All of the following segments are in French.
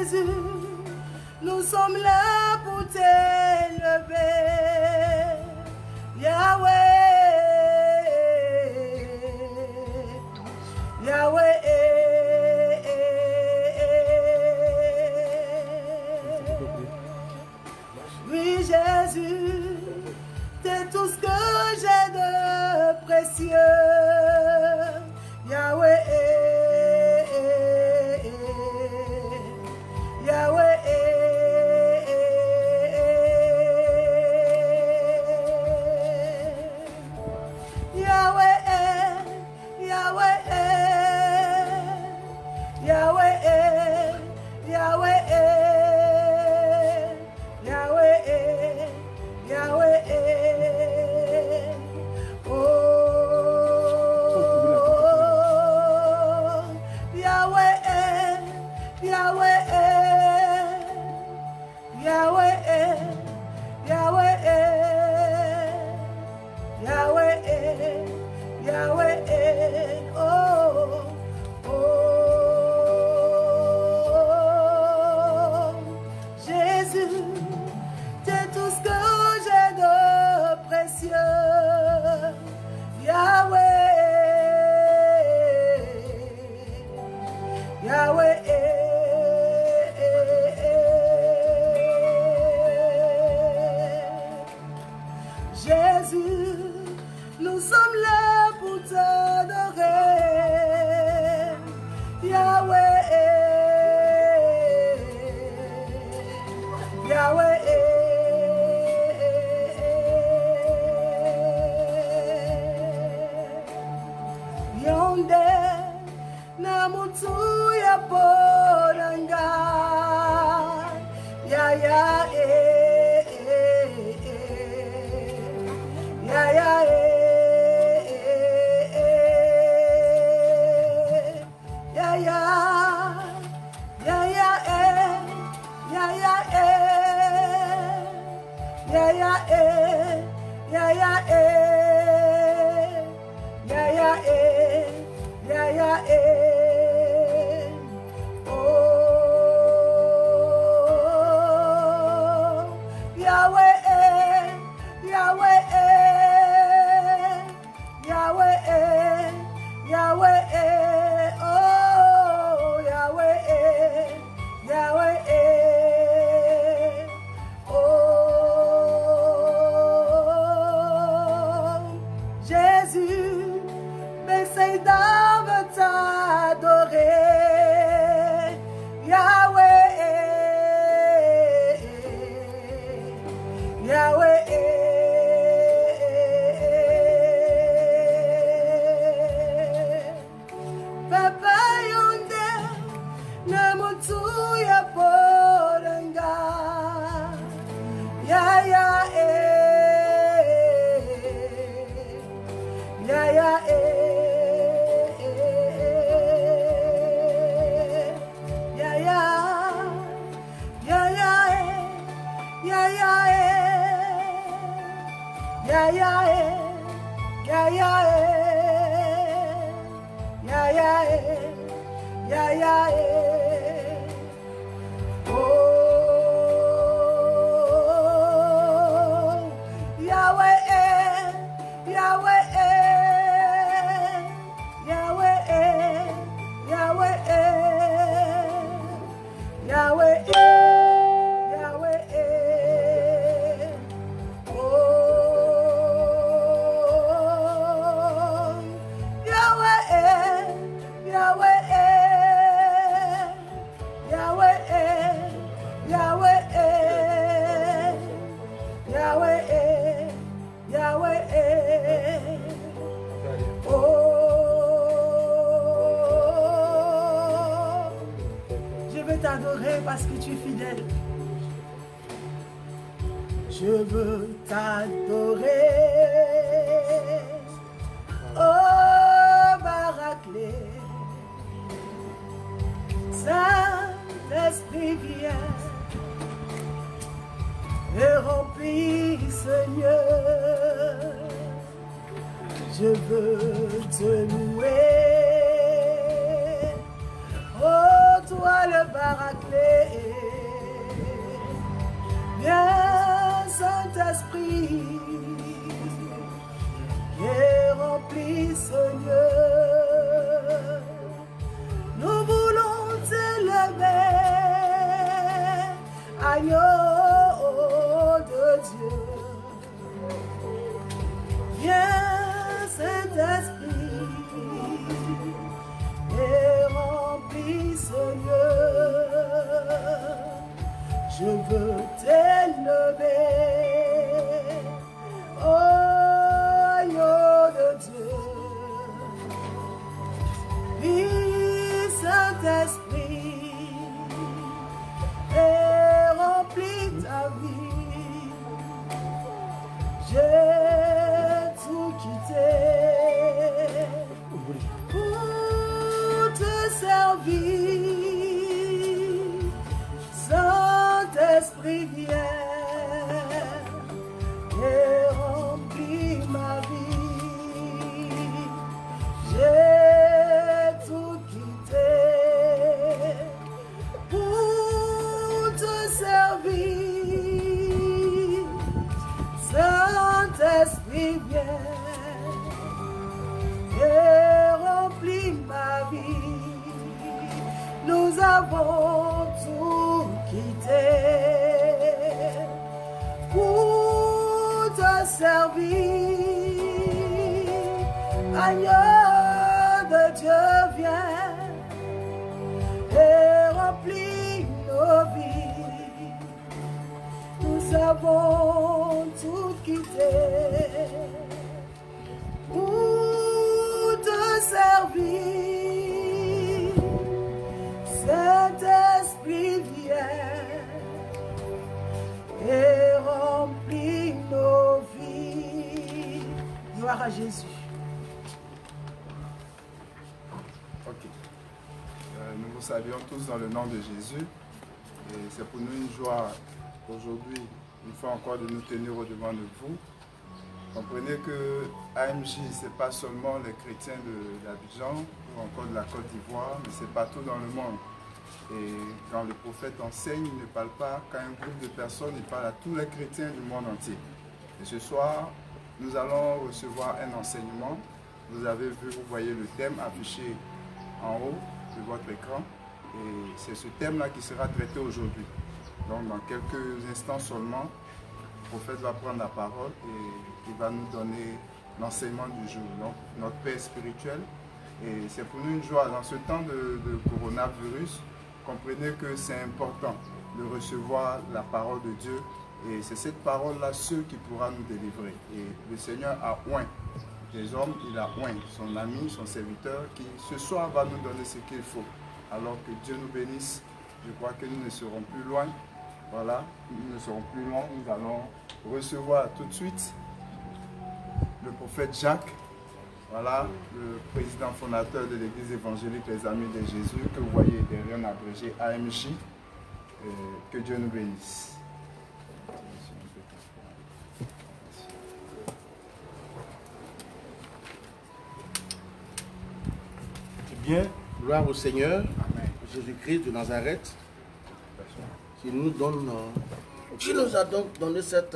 Jésus, nous sommes là pour t'élever. Yahweh, Yahweh. Oui, Jésus, t'es tout ce que j'ai de précieux. Yahweh, Yahweh, Yahweh, Yahweh, Yahweh, Yahweh, Yahweh, Yahweh, oh, Yahweh, Yahweh, Yahweh, Yahweh, Yahweh, Yahweh, oh, oh, Jésus, t'es tout ce que j'ai de précieux. Yahweh, Yahweh, Jésus, nous sommes là pour t'adorer. Yahweh, Yahweh, Yonde namutu ya podanga, ya ya ya ya ya ya ya ya ya ya ya ya ya ya ya ya oh, Yahweh, Yahweh, Yahweh, Yahweh, oh, Yahweh, Yahweh, oh, Jésus, Bethsaïda veut t'adorer. Yahweh, Yahweh, Papa Yonde, Namutu ya podanga, ya ya ya ya ya ya ya ya ya ya ya ya ya ya oh, Yahweh, Yahweh, Yahweh, Yahweh, Yahweh, Yahweh, oh, Yahweh, Yahweh, Yahweh, Yahweh, Yahweh, Yahweh, oh, je veux t'adorer parce que tu es fidèle. Je veux t'adorer, oh Baraclé, Saint-Esprit vient et remplit ce lieu. Je veux te louer, oh toi le Baraclé. agneau de Dieu. Viens, Saint-Esprit, et remplis ce lieu. Je veux t'élever, oh agneau de Dieu. Viens, Saint-Esprit, et remplis ta vie. J'ai tout quitté pour te servir. Saint-Esprit, viens et remplis ma vie. J'ai tout quitté pour te servir. Saint-Esprit, viens et remplis ma vie. Nous avons tout quitté pour te servir. Agneau de Dieu, viens et remplis nos vies. Nous avons tout quitté pour te servir. Saint-Esprit, viens et remplis nos vies. Gloire à Jésus. Ok. Nous vous saluons tous dans le nom de Jésus. Et c'est pour nous une joie aujourd'hui, une fois encore, de nous tenir au-devant de vous. Comprenez que AMJ, ce n'est pas seulement les chrétiens d'Abidjan ou encore de la Côte d'Ivoire, mais c'est partout dans le monde. Et quand le prophète enseigne, il ne parle pas qu'à un groupe de personnes, il parle à tous les chrétiens du monde entier. Et ce soir, nous allons recevoir un enseignement. Vous avez vu, vous voyez le thème affiché en haut de votre écran. Et c'est ce thème-là qui sera traité aujourd'hui. Donc dans quelques instants seulement, le prophète va prendre la parole et il va nous donner l'enseignement du jour, donc notre paix spirituelle. Et c'est pour nous une joie. Dans ce temps de coronavirus, comprenez que c'est important de recevoir la parole de Dieu. Et c'est cette parole-là, ceux qui pourra nous délivrer. Et le Seigneur a oint des hommes, il a oint son ami, son serviteur, qui ce soir va nous donner ce qu'il faut. Alors que Dieu nous bénisse, je crois que nous ne serons plus loin. Voilà, nous ne serons plus loin. Nous allons recevoir tout de suite le prophète Jacques. Voilà, le président fondateur de l'église évangélique Les Amis de Jésus, que vous voyez derrière un abrégé AMJ. Que Dieu nous bénisse. Bien, gloire au Seigneur, Jésus-Christ de Nazareth, qui nous a donc donné cette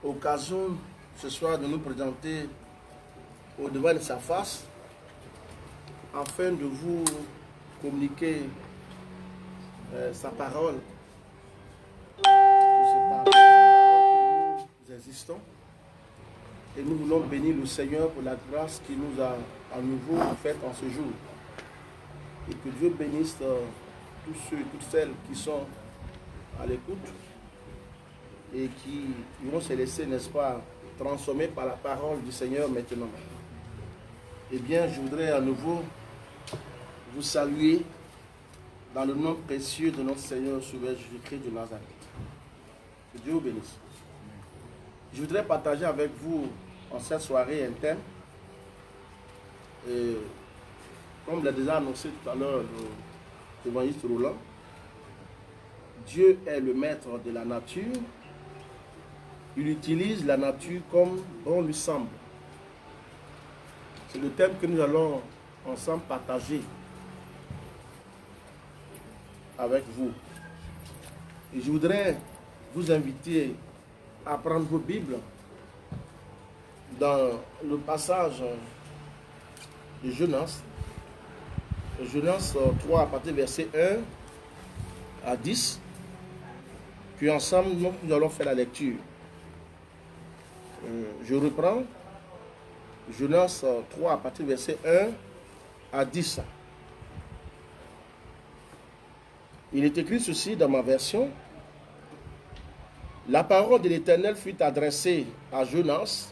occasion ce soir de nous présenter au devant de sa face, afin de vous communiquer sa parole. C'est par cette parole que nous existons. Et nous voulons bénir le Seigneur pour la grâce qu'il nous a à nouveau faite en ce jour. Et que Dieu bénisse tous ceux et toutes celles qui sont à l'écoute et qui vont se laisser, n'est-ce pas, transformer par la parole du Seigneur maintenant. Eh bien, je voudrais à nouveau vous saluer dans le nom précieux de notre Seigneur Sauveur Jésus-Christ de Nazareth. Que Dieu vous bénisse. Je voudrais partager avec vous en cette soirée un thème. Et comme l'a déjà annoncé tout à l'heure l'évangéliste Roland, Dieu est le maître de la nature. Il utilise la nature comme bon lui semble. C'est le thème que nous allons ensemble partager avec vous. Et je voudrais vous inviter à prendre vos Bibles dans le passage de Jonas. Jonas 3 à partir du verset 1 à 10. Puis ensemble, nous allons faire la lecture. Je reprends Jonas 3 à partir du verset 1 à 10. Il est écrit ceci dans ma version. La parole de l'Éternel fut adressée à Jonas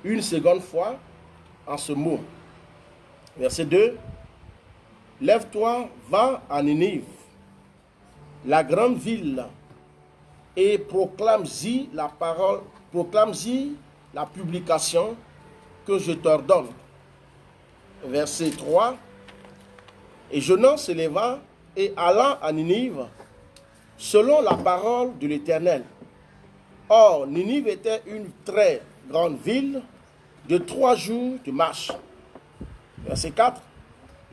une seconde fois en ce mot. Verset 2. Lève-toi, va à Ninive, la grande ville, et proclame-y la parole, proclame-y la publication que je t'ordonne. Verset 3. Et Jonas se leva et alla à Ninive, selon la parole de l'Éternel. Or, Ninive était une très grande ville de 3 jours de marche. Verset 4.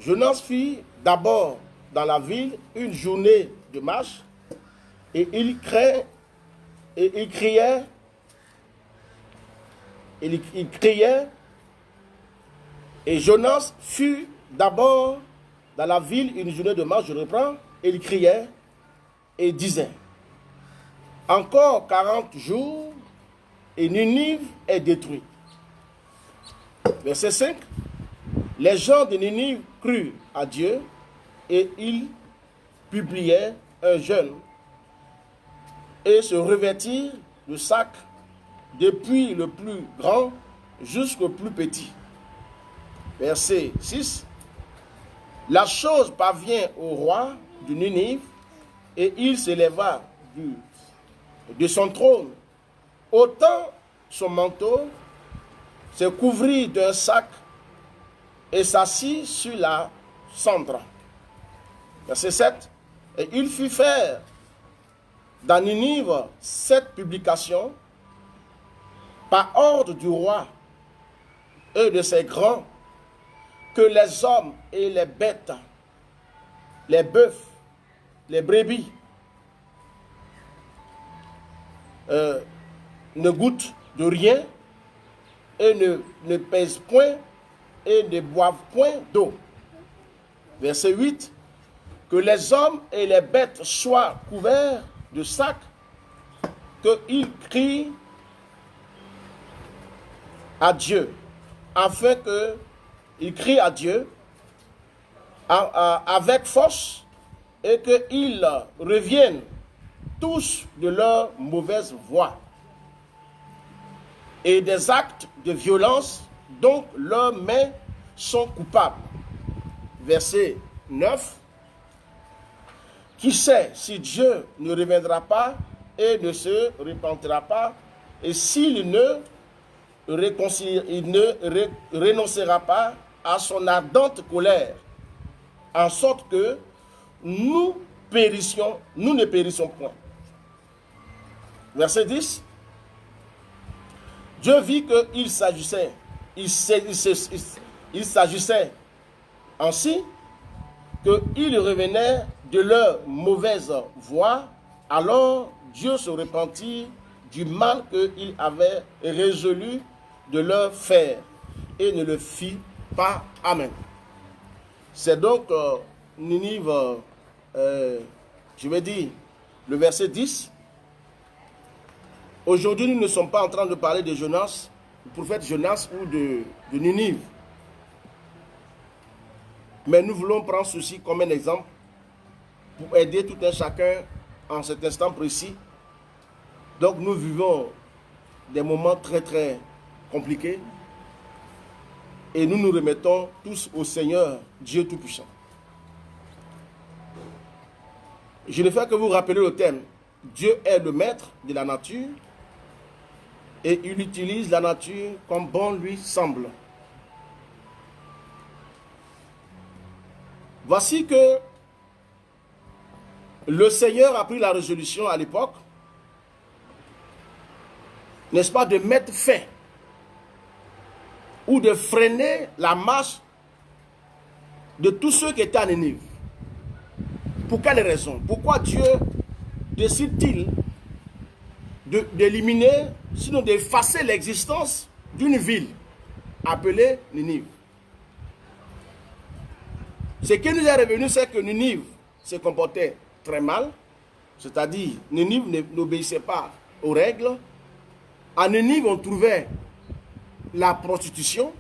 Jonas fit d'abord dans la ville une journée de marche, et il criait, et Jonas fut d'abord dans la ville une journée de marche, je reprends, et il criait et disait, encore 40 jours et Ninive est détruite. Verset 5. Les gens de Ninive crurent à Dieu et ils publiaient un jeûne et se revêtirent de sac depuis le plus grand jusqu'au plus petit. Verset 6. La chose parvient au roi de Ninive et il s'éleva de son trône, ôtant son manteau, se couvrit d'un sac et s'assit sur la cendre. Verset 7. Et il fit faire dans Ninive 7 publications par ordre du roi et de ses grands, que les hommes et les bêtes, les bœufs, les brebis, ne goûtent de rien et ne pèsent point et ne boivent point d'eau. Verset 8. Que les hommes et les bêtes soient couverts de sacs, qu'ils crient à Dieu, afin qu'ils crient à Dieu avec force et qu'ils reviennent tous de leur mauvaise voie et des actes de violence dont leurs mains sont coupables. Verset 9. Qui sait si Dieu ne reviendra pas et ne se repentira pas, et s'il ne renoncera pas à son ardente colère, en sorte que nous ne périssions point. Verset 10. Dieu vit qu'il s'agissait, il s'agissait ainsi qu'ils revenaient de leur mauvaise voie, alors Dieu se repentit du mal qu'il avait résolu de leur faire et ne le fit pas. Amen. C'est donc Ninive, je vais dire, le verset 10. Aujourd'hui, nous ne sommes pas en train de parler de Jonas, du prophète Jonas ou de Ninive. Mais nous voulons prendre ceci comme un exemple pour aider tout un chacun en cet instant précis. Donc nous vivons des moments très très compliqués et nous nous remettons tous au Seigneur Dieu Tout-Puissant. Je ne fais que vous rappeler le thème. Dieu est le maître de la nature et il utilise la nature comme bon lui semble. Voici que le Seigneur a pris la résolution à l'époque, n'est-ce pas, de mettre fin ou de freiner la marche de tous ceux qui étaient à Ninive. Pour quelle raison? Pourquoi Dieu décide-t-il d'éliminer, sinon d'effacer l'existence d'une ville appelée Ninive? Ce qui nous est revenu, c'est que Ninive se comportait très mal c'est-à-dire Ninive n'obéissait pas aux règles. À Ninive, on trouvait la prostitution.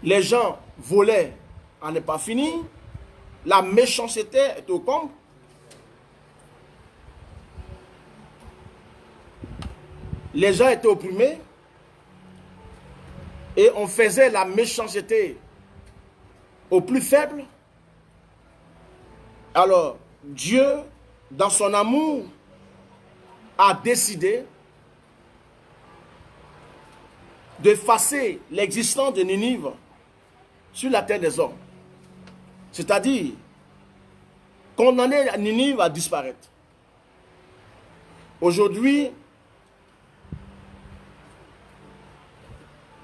Les gens volaient à ne pas finir. La méchanceté est au comble. Les gens étaient opprimés. Et on faisait la méchanceté aux plus faibles. Alors, Dieu, dans son amour, a décidé d'effacer l'existence de Ninive sur la terre des hommes. C'est-à-dire, condamner Ninive à disparaître. Aujourd'hui,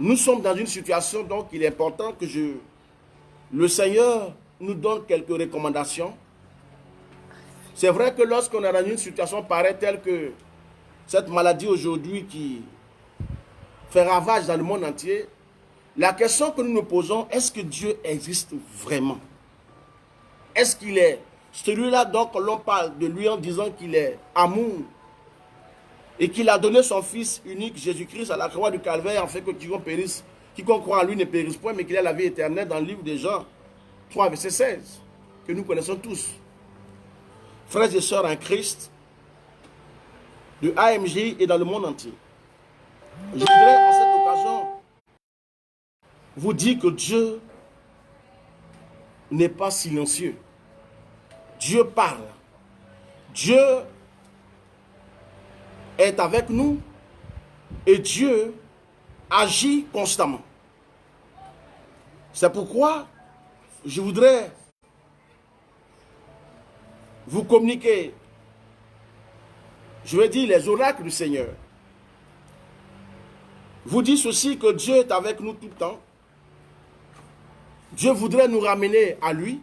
nous sommes dans une situation, donc il est important que le Seigneur nous donne quelques recommandations. C'est vrai que lorsqu'on est dans une situation pareille, telle que cette maladie aujourd'hui qui fait ravage dans le monde entier, la question que nous nous posons, est-ce que Dieu existe vraiment? Est-ce qu'il est celui-là dont l'on parle de lui en disant qu'il est amour et qu'il a donné son Fils unique, Jésus-Christ, à la croix du Calvaire, en fait que quiconque croit en lui ne périsse point, mais qu'il ait la vie éternelle, dans le livre de Jean 3, verset 16, que nous connaissons tous. Frères et sœurs en Christ, de AMJ et dans le monde entier, je voudrais en cette occasion vous dire que Dieu n'est pas silencieux. Dieu parle. Dieu est avec nous et Dieu agit constamment. C'est pourquoi je voudrais vous communiquer, je vais dire, les oracles du Seigneur. Vous dites aussi que Dieu est avec nous tout le temps. Dieu voudrait nous ramener à lui,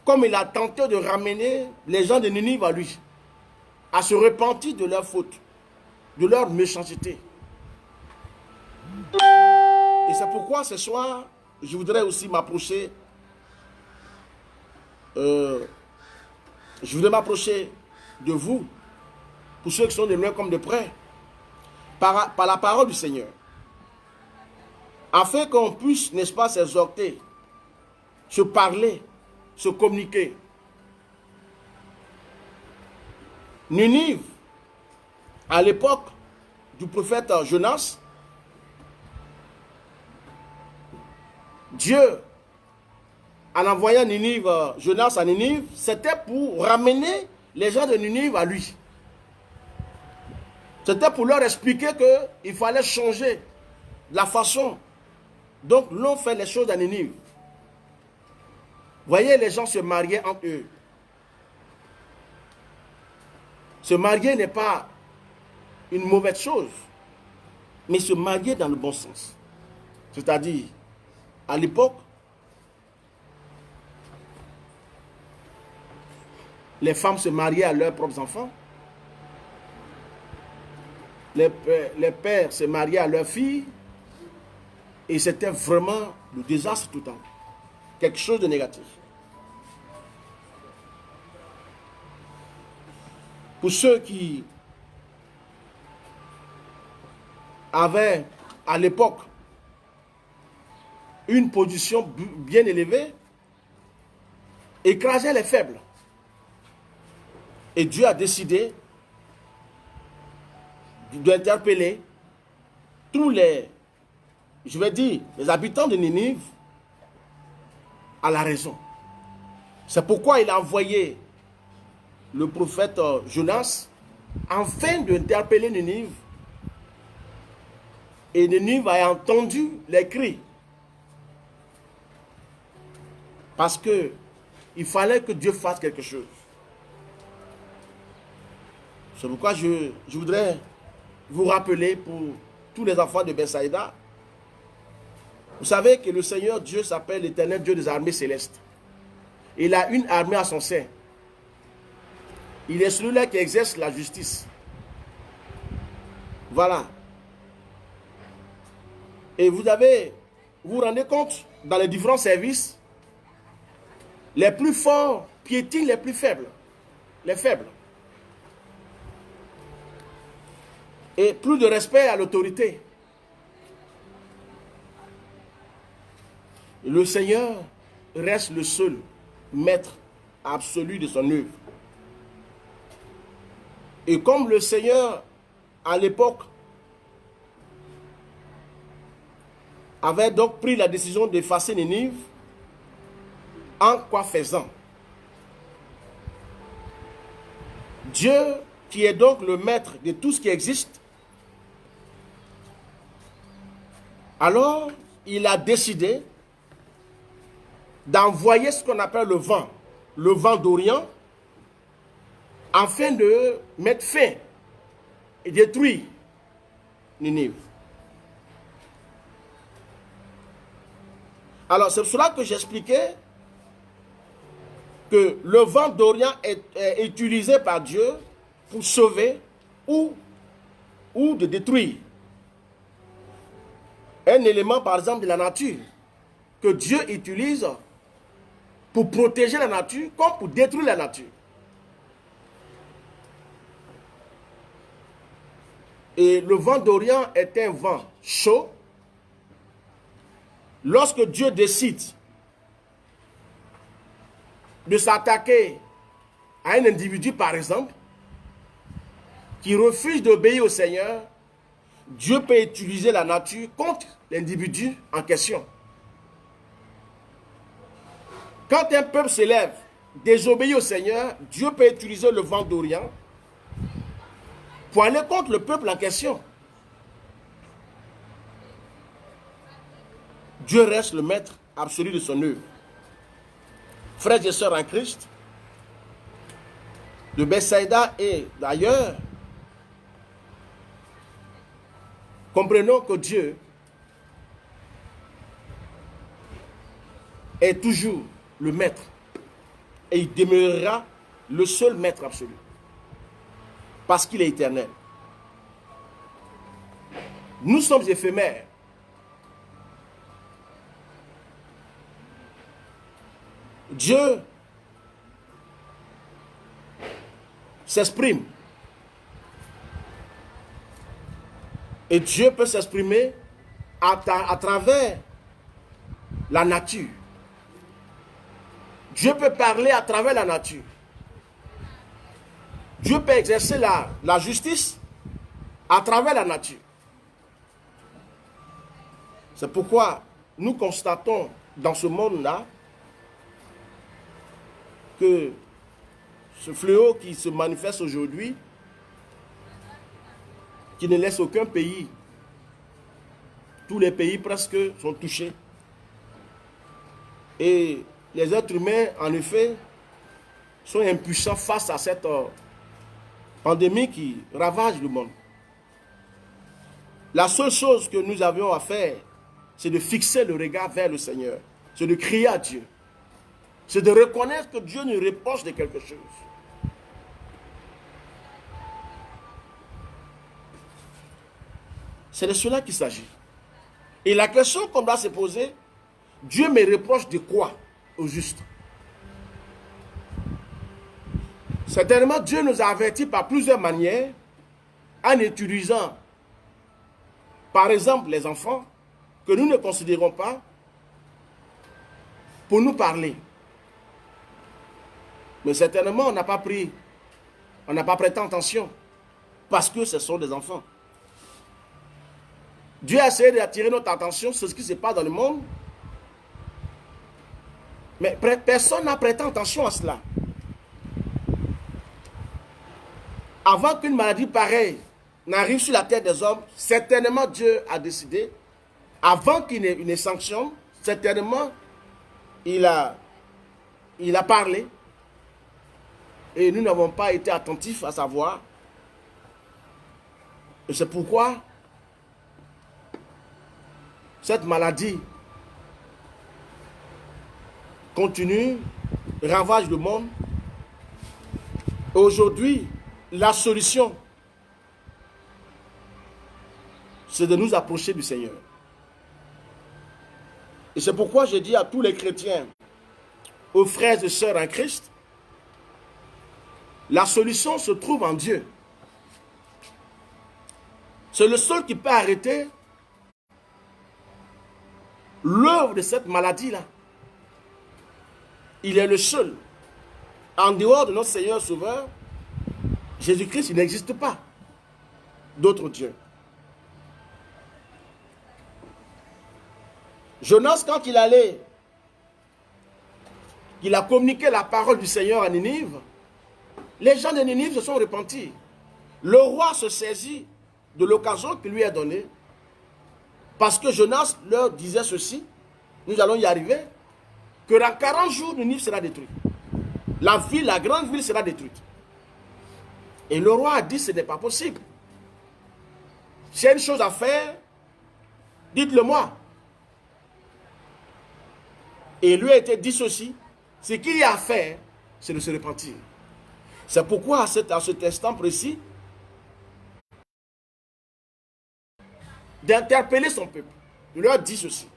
comme il a tenté de ramener les gens de Ninive à lui, à se repentir de leurs fautes, de leur méchanceté. Et c'est pourquoi ce soir, je voudrais aussi m'approcher, de vous, pour ceux qui sont de loin comme de près, par la parole du Seigneur, afin qu'on puisse, n'est-ce pas, s'exhorter, se parler, se communiquer. Ninive, à l'époque du prophète Jonas, Dieu, en envoyant Jonas à Ninive, c'était pour ramener les gens de Ninive à lui. C'était pour leur expliquer qu'il fallait changer la façon dont l'on fait les choses à Ninive. Voyez, les gens se mariaient entre eux. Se marier n'est pas une mauvaise chose, mais se marier dans le bon sens. C'est-à-dire, à l'époque, les femmes se mariaient à leurs propres enfants. Les pères se mariaient à leurs filles. Et c'était vraiment le désastre tout le temps. Quelque chose de négatif. Pour ceux qui avaient à l'époque une position bien élevée, écrasaient les faibles. Et Dieu a décidé d'interpeller tous les habitants de Ninive à la raison. C'est pourquoi il a envoyé le prophète Jonas afin d'interpeller Ninive. Et Ninive a entendu les cris. Parce que il fallait que Dieu fasse quelque chose. C'est pourquoi je voudrais vous rappeler pour tous les enfants de Bethsaïda. Vous savez que le Seigneur Dieu s'appelle l'Éternel Dieu des armées célestes. Il a une armée à son sein. Il est celui-là qui exerce la justice. Voilà. Et vous vous rendez compte, dans les différents services, les plus forts piétinent les plus faibles. les faibles. Et plus de respect à l'autorité. Le Seigneur reste le seul maître absolu de son œuvre. Et comme le Seigneur, à l'époque, avait donc pris la décision d'effacer Ninive, en quoi faisant, Dieu, qui est donc le maître de tout ce qui existe, alors il a décidé d'envoyer ce qu'on appelle le vent d'Orient, afin de mettre fin et détruire Ninive. Alors c'est pour cela que j'expliquais que le vent d'Orient est utilisé par Dieu pour sauver ou de détruire. Un élément par exemple de la nature que Dieu utilise pour protéger la nature comme pour détruire la nature. Et le vent d'Orient est un vent chaud. Lorsque Dieu décide de s'attaquer à un individu, par exemple, qui refuse d'obéir au Seigneur, Dieu peut utiliser la nature contre l'individu en question. Quand un peuple s'élève, désobéit au Seigneur, Dieu peut utiliser le vent d'Orient pour aller contre le peuple en question. Dieu reste le maître absolu de son œuvre. Frères et sœurs en Christ, de Bethsaïda et d'ailleurs, comprenons que Dieu est toujours le maître et il demeurera le seul maître absolu parce qu'il est éternel. Nous sommes éphémères. Dieu s'exprime. Et Dieu peut s'exprimer à travers la nature. Dieu peut parler à travers la nature. Dieu peut exercer la justice à travers la nature. C'est pourquoi nous constatons dans ce monde-là que ce fléau qui se manifeste aujourd'hui, qui ne laisse aucun pays, tous les pays presque sont touchés. Et les êtres humains, en effet, sont impuissants face à cette pandémie qui ravage le monde. La seule chose que nous avions à faire, c'est de fixer le regard vers le Seigneur, c'est de crier à Dieu. C'est de reconnaître que Dieu nous reproche de quelque chose. C'est de cela qu'il s'agit. Et la question qu'on doit se poser, Dieu me reproche de quoi au juste? Certainement, Dieu nous a avertis par plusieurs manières en utilisant, par exemple, les enfants que nous ne considérons pas pour nous parler. Mais certainement, on n'a pas prêté attention parce que ce sont des enfants. Dieu a essayé d'attirer notre attention sur ce qui se passe dans le monde. Mais personne n'a prêté attention à cela. Avant qu'une maladie pareille n'arrive sur la terre des hommes, certainement Dieu a décidé, avant qu'il n'ait une sanction, certainement il a parlé. Et nous n'avons pas été attentifs à savoir. Et c'est pourquoi cette maladie continue, ravage le monde. Et aujourd'hui, la solution, c'est de nous approcher du Seigneur. Et c'est pourquoi je dis à tous les chrétiens, aux frères et sœurs en Christ, La solution se trouve en Dieu. C'est le seul qui peut arrêter l'œuvre de cette maladie-là. Il est le seul. En dehors de notre Seigneur Sauveur, Jésus-Christ, il n'existe pas d'autre Dieu. Jonas, quand il a communiqué la parole du Seigneur à Ninive, les gens de Ninive se sont repentis. Le roi se saisit de l'occasion qui lui est donnée, parce que Jonas leur disait ceci: nous allons y arriver, que dans 40 jours, Ninive sera détruite. La ville, la grande ville sera détruite. Et le roi a dit: ce n'est pas possible. S'il y a une chose à faire, dites-le moi. Et lui a été dit ceci: ce qu'il y a à faire, c'est de se repentir. C'est pourquoi à cet instant précis, d'interpeller son peuple. Il leur dit ceci: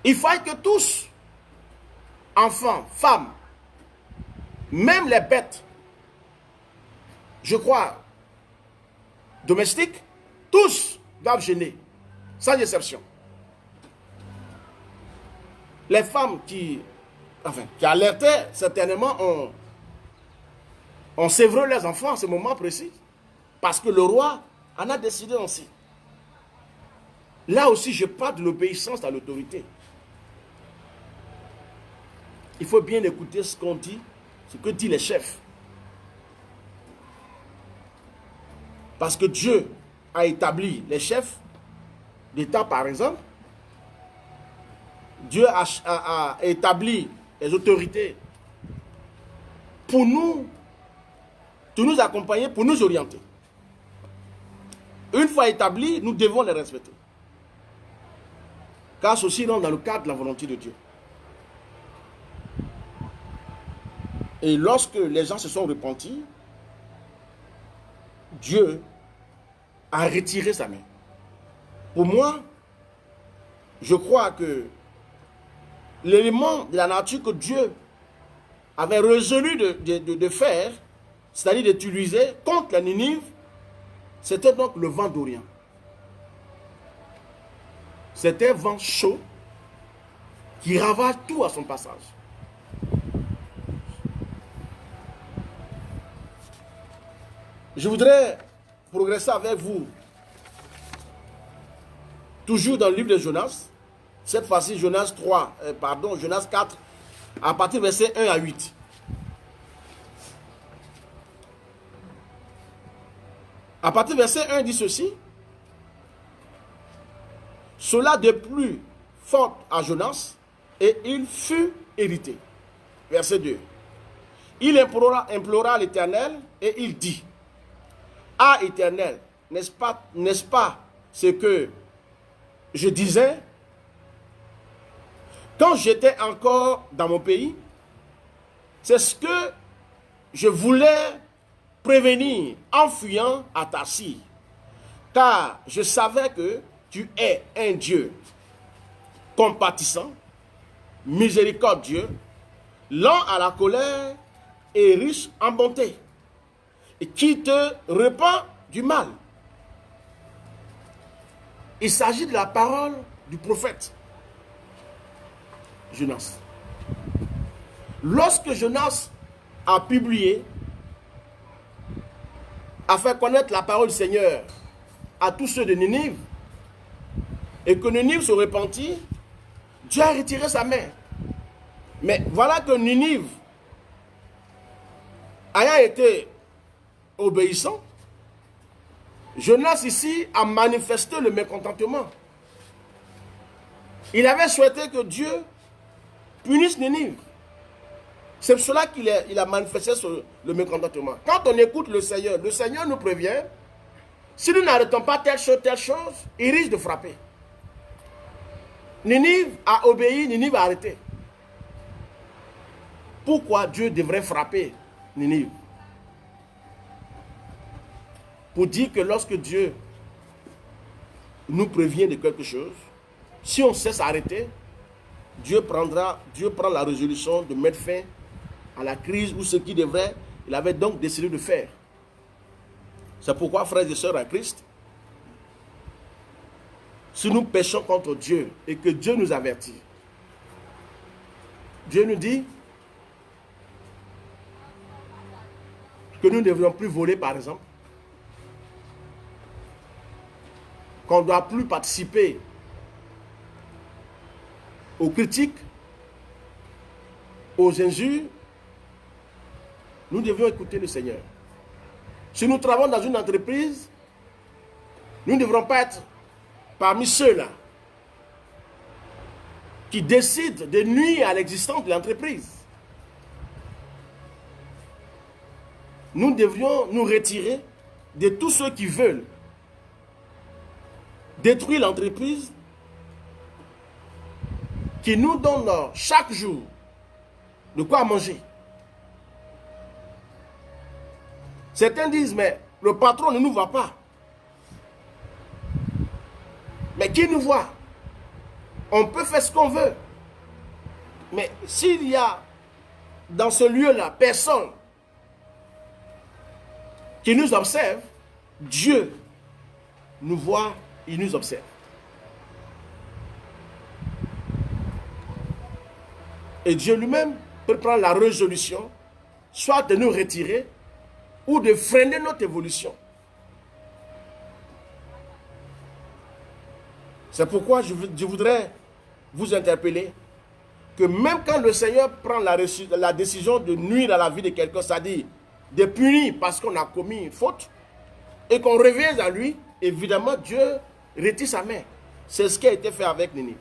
il faut que tous, enfants, femmes, même les bêtes, je crois, domestiques, tous doivent jeûner, sans exception. Les femmes qui alertaient, certainement, ont sévré leurs enfants à ce moment précis, parce que le roi en a décidé ainsi. Là aussi, je parle de l'obéissance à l'autorité. Il faut bien écouter ce qu'on dit, ce que disent les chefs. Parce que Dieu a établi les chefs d'État, par exemple. Dieu a établi les autorités pour nous accompagner, pour nous orienter. Une fois établis, nous devons les respecter. Car ceci rentre dans le cadre de la volonté de Dieu. Et lorsque les gens se sont repentis, Dieu a retiré sa main. Pour moi, je crois que l'élément de la nature que Dieu avait résolu de faire, c'est-à-dire d'utiliser contre la Ninive, c'était donc le vent d'Orient. C'était un vent chaud qui ravage tout à son passage. Je voudrais progresser avec vous, toujours dans le livre de Jonas, cette fois-ci Jonas 4, à partir du verset 1 à 8. À partir du verset 1, il dit ceci: cela de plus fort à Jonas, et il fut irrité. Verset 2. Il implora l'Éternel, et il dit: ah, Éternel, n'est-ce pas ce que je disais quand j'étais encore dans mon pays? C'est ce que je voulais prévenir en fuyant à Tarsis, car je savais que tu es un Dieu compatissant, miséricordieux, lent à la colère et riche en bonté, et qui te repent du mal. Il s'agit de la parole du prophète Jonas. Lorsque Jonas a publié, a fait connaître la parole du Seigneur à tous ceux de Ninive, et que Ninive se repentit, Dieu a retiré sa main. Mais voilà que Ninive, ayant été obéissant, Jonas ici a manifesté le mécontentement. Il avait souhaité que Dieu punisse Ninive. C'est pour cela qu'il a manifesté le mécontentement. Quand on écoute le Seigneur nous prévient: si nous n'arrêtons pas telle chose, il risque de frapper. Ninive a obéi, Ninive a arrêté. Pourquoi Dieu devrait frapper Ninive? Pour dire que lorsque Dieu nous prévient de quelque chose, si on sait s'arrêter, Dieu prend la résolution de mettre fin à la crise ou ce qui devrait Il avait donc décidé de faire. C'est pourquoi, frères et sœurs en Christ, si nous péchons contre Dieu et que Dieu nous avertit, Dieu nous dit que nous ne devrions plus voler, par exemple, qu'on ne doit plus participer aux critiques, aux injures. Nous devions écouter le Seigneur. Si nous travaillons dans une entreprise, nous ne devrons pas être parmi ceux-là qui décident de nuire à l'existence de l'entreprise. Nous devrions nous retirer de tous ceux qui veulent détruire l'entreprise, qui nous donnent chaque jour de quoi manger. Certains disent, mais le patron ne nous voit pas. Mais qui nous voit? On peut faire ce qu'on veut. Mais s'il y a dans ce lieu-là personne qui nous observe, Dieu nous voit, il nous observe. Et Dieu lui-même peut prendre la résolution, soit de nous retirer, ou de freiner notre évolution. C'est pourquoi je voudrais vous interpeller que même quand le Seigneur prend la décision de nuire à la vie de quelqu'un, c'est-à-dire de punir parce qu'on a commis une faute, et qu'on revient à lui, évidemment Dieu retire sa main. C'est ce qui a été fait avec Ninive.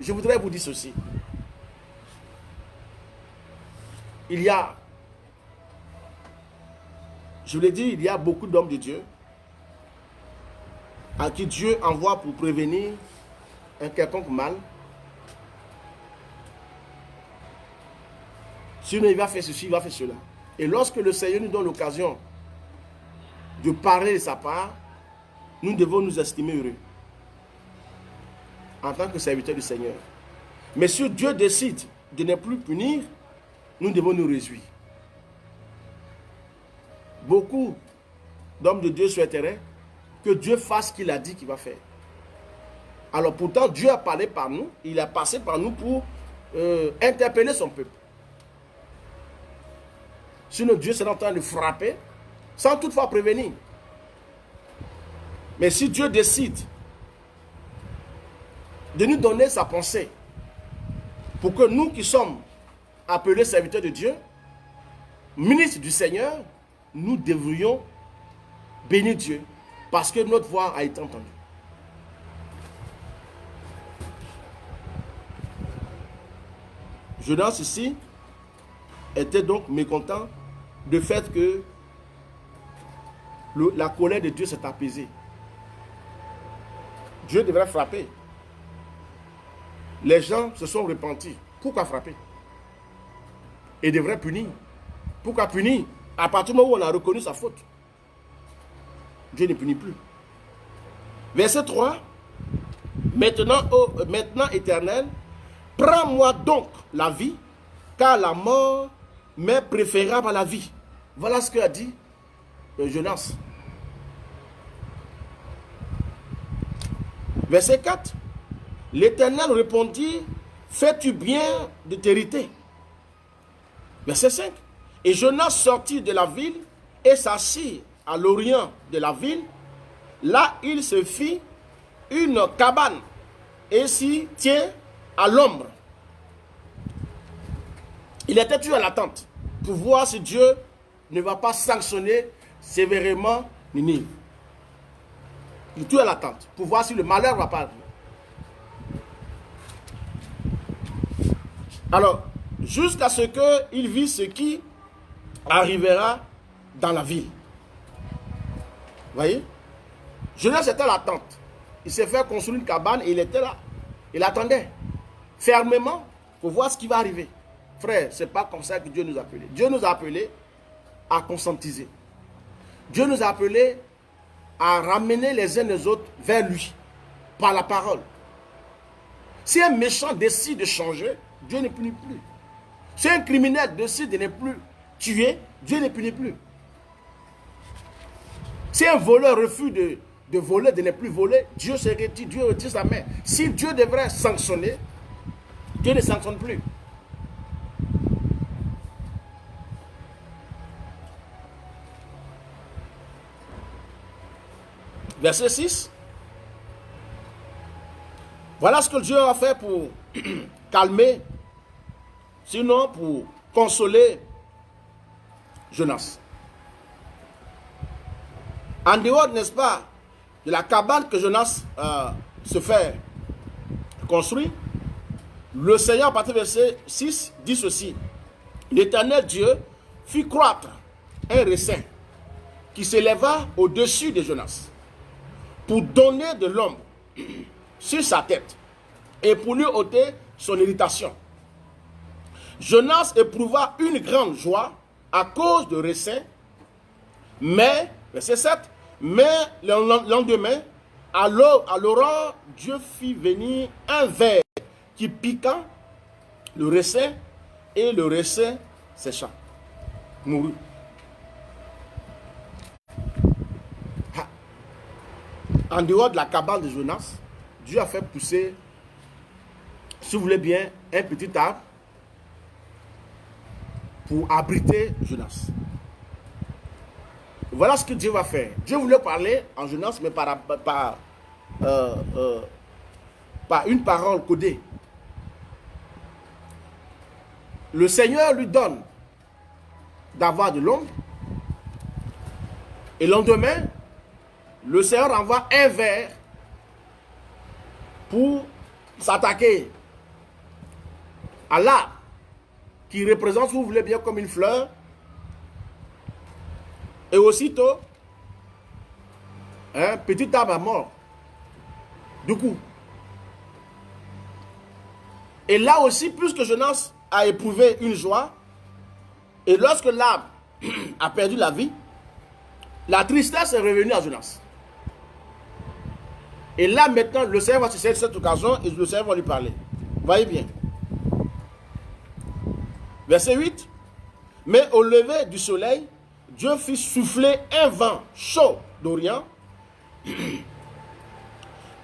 Je voudrais vous dire ceci. Il y a, je vous l'ai dit, il y a beaucoup d'hommes de Dieu à qui Dieu envoie pour prévenir un quelconque mal. Sinon, il va faire ceci, il va faire cela. Et lorsque le Seigneur nous donne l'occasion de parler de sa part, nous devons nous estimer heureux en tant que serviteurs du Seigneur. Mais si Dieu décide de ne plus punir, nous devons nous réjouir. Beaucoup d'hommes de Dieu souhaiteraient que Dieu fasse ce qu'il a dit qu'il va faire. Alors pourtant, Dieu a parlé par nous, il a passé par nous pour interpeller son peuple. Sinon, Dieu sera en train de frapper sans toutefois prévenir. Mais si Dieu décide de nous donner sa pensée pour que nous qui sommes appelés serviteurs de Dieu, ministres du Seigneur, nous devrions bénir Dieu parce que notre voix a été entendue. Jonas ici était donc mécontent du fait que la colère de Dieu s'est apaisée. Dieu devrait frapper. Les gens se sont repentis. Pourquoi frapper? Et devrait punir. Pourquoi punir? À partir du moment où on a reconnu sa faute, Dieu ne punit plus. Verset 3. Maintenant, Éternel, prends-moi donc la vie, car la mort m'est préférable à la vie. Voilà ce qu'a dit Jonas. Verset 4. L'Éternel répondit, fais-tu bien de t'hériter? Verset 5. Et Jonas sortit de la ville et s'assit à l'orient de la ville. Là, il se fit une cabane et s'y tient à l'ombre. Il était toujours à l'attente pour voir si Dieu ne va pas sanctionner sévèrement Ninive. Il est toujours à l'attente pour voir si le malheur ne va pas arriver. Alors, jusqu'à ce qu'il vit ce qui arrivera dans la ville. Vous voyez? Jonas était à l'attente. Il s'est fait construire une cabane et il était là. Il attendait fermement pour voir ce qui va arriver. Frère, ce n'est pas comme ça que Dieu nous a appelés. Dieu nous a appelés à conscientiser. Dieu nous a appelés à ramener les uns les autres vers lui, par la parole. Si un méchant décide de changer, Dieu ne punit plus. Si un criminel décide de ne plus tuer, Dieu ne punit plus. Si un voleur refuse de voler, de ne plus voler, Dieu se retire, Dieu retire sa main. Si Dieu devrait sanctionner, Dieu ne sanctionne plus. Verset 6. Voilà ce que Dieu a fait pour calmer, sinon pour consoler Jonas. En dehors, n'est-ce pas, de la cabane que Jonas se fait construire, le Seigneur, à partir du verset 6, dit ceci. L'Éternel Dieu fit croître un raisin qui s'éleva au-dessus de Jonas pour donner de l'ombre sur sa tête et pour lui ôter son irritation. Jonas éprouva une grande joie à cause de raisin, mais, verset 7, mais le lendemain, à l'aurore, Dieu fit venir un ver qui piqua le raisin et le raisin sécha, mourut. En dehors de la cabane de Jonas, Dieu a fait pousser, si vous voulez bien, un petit arbre pour abriter Jonas. Voilà ce que Dieu va faire. Dieu voulait parler en Jonas, mais par une parole codée. Le Seigneur lui donne d'avoir de l'ombre. Et le lendemain, le Seigneur envoie un ver pour s'attaquer à l'arbre qui représente, si vous voulez bien, comme une fleur. Et aussitôt, un petit arbre mort. Du coup. Et là aussi, plus que Jonas a éprouvé une joie, et lorsque l'arbre a perdu la vie, la tristesse est revenue à Jonas. Et là maintenant, le Seigneur va se servir de cette occasion et le Seigneur va lui parler. Voyez bien. Verset 8. Mais au lever du soleil, Dieu fit souffler un vent chaud d'Orient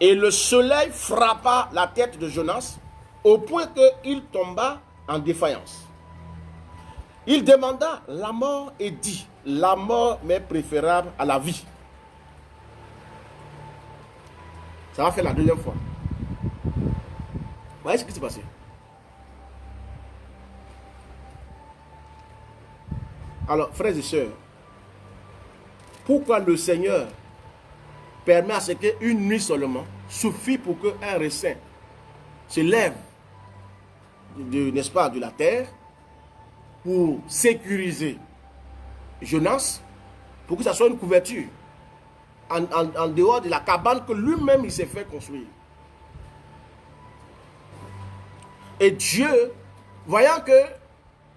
et le soleil frappa la tête de Jonas au point qu'il tomba en défaillance. Il demanda la mort et dit, la mort m'est préférable à la vie. Ça va faire la deuxième fois. Vous voyez ce qui s'est passé? Alors, frères et sœurs, pourquoi le Seigneur permet à ce qu'une nuit seulement suffit pour qu'un raisin se lève, n'est-ce pas, de la terre, pour sécuriser Jonas, pour que ça soit une couverture en dehors de la cabane que lui-même il s'est fait construire. Et Dieu, voyant que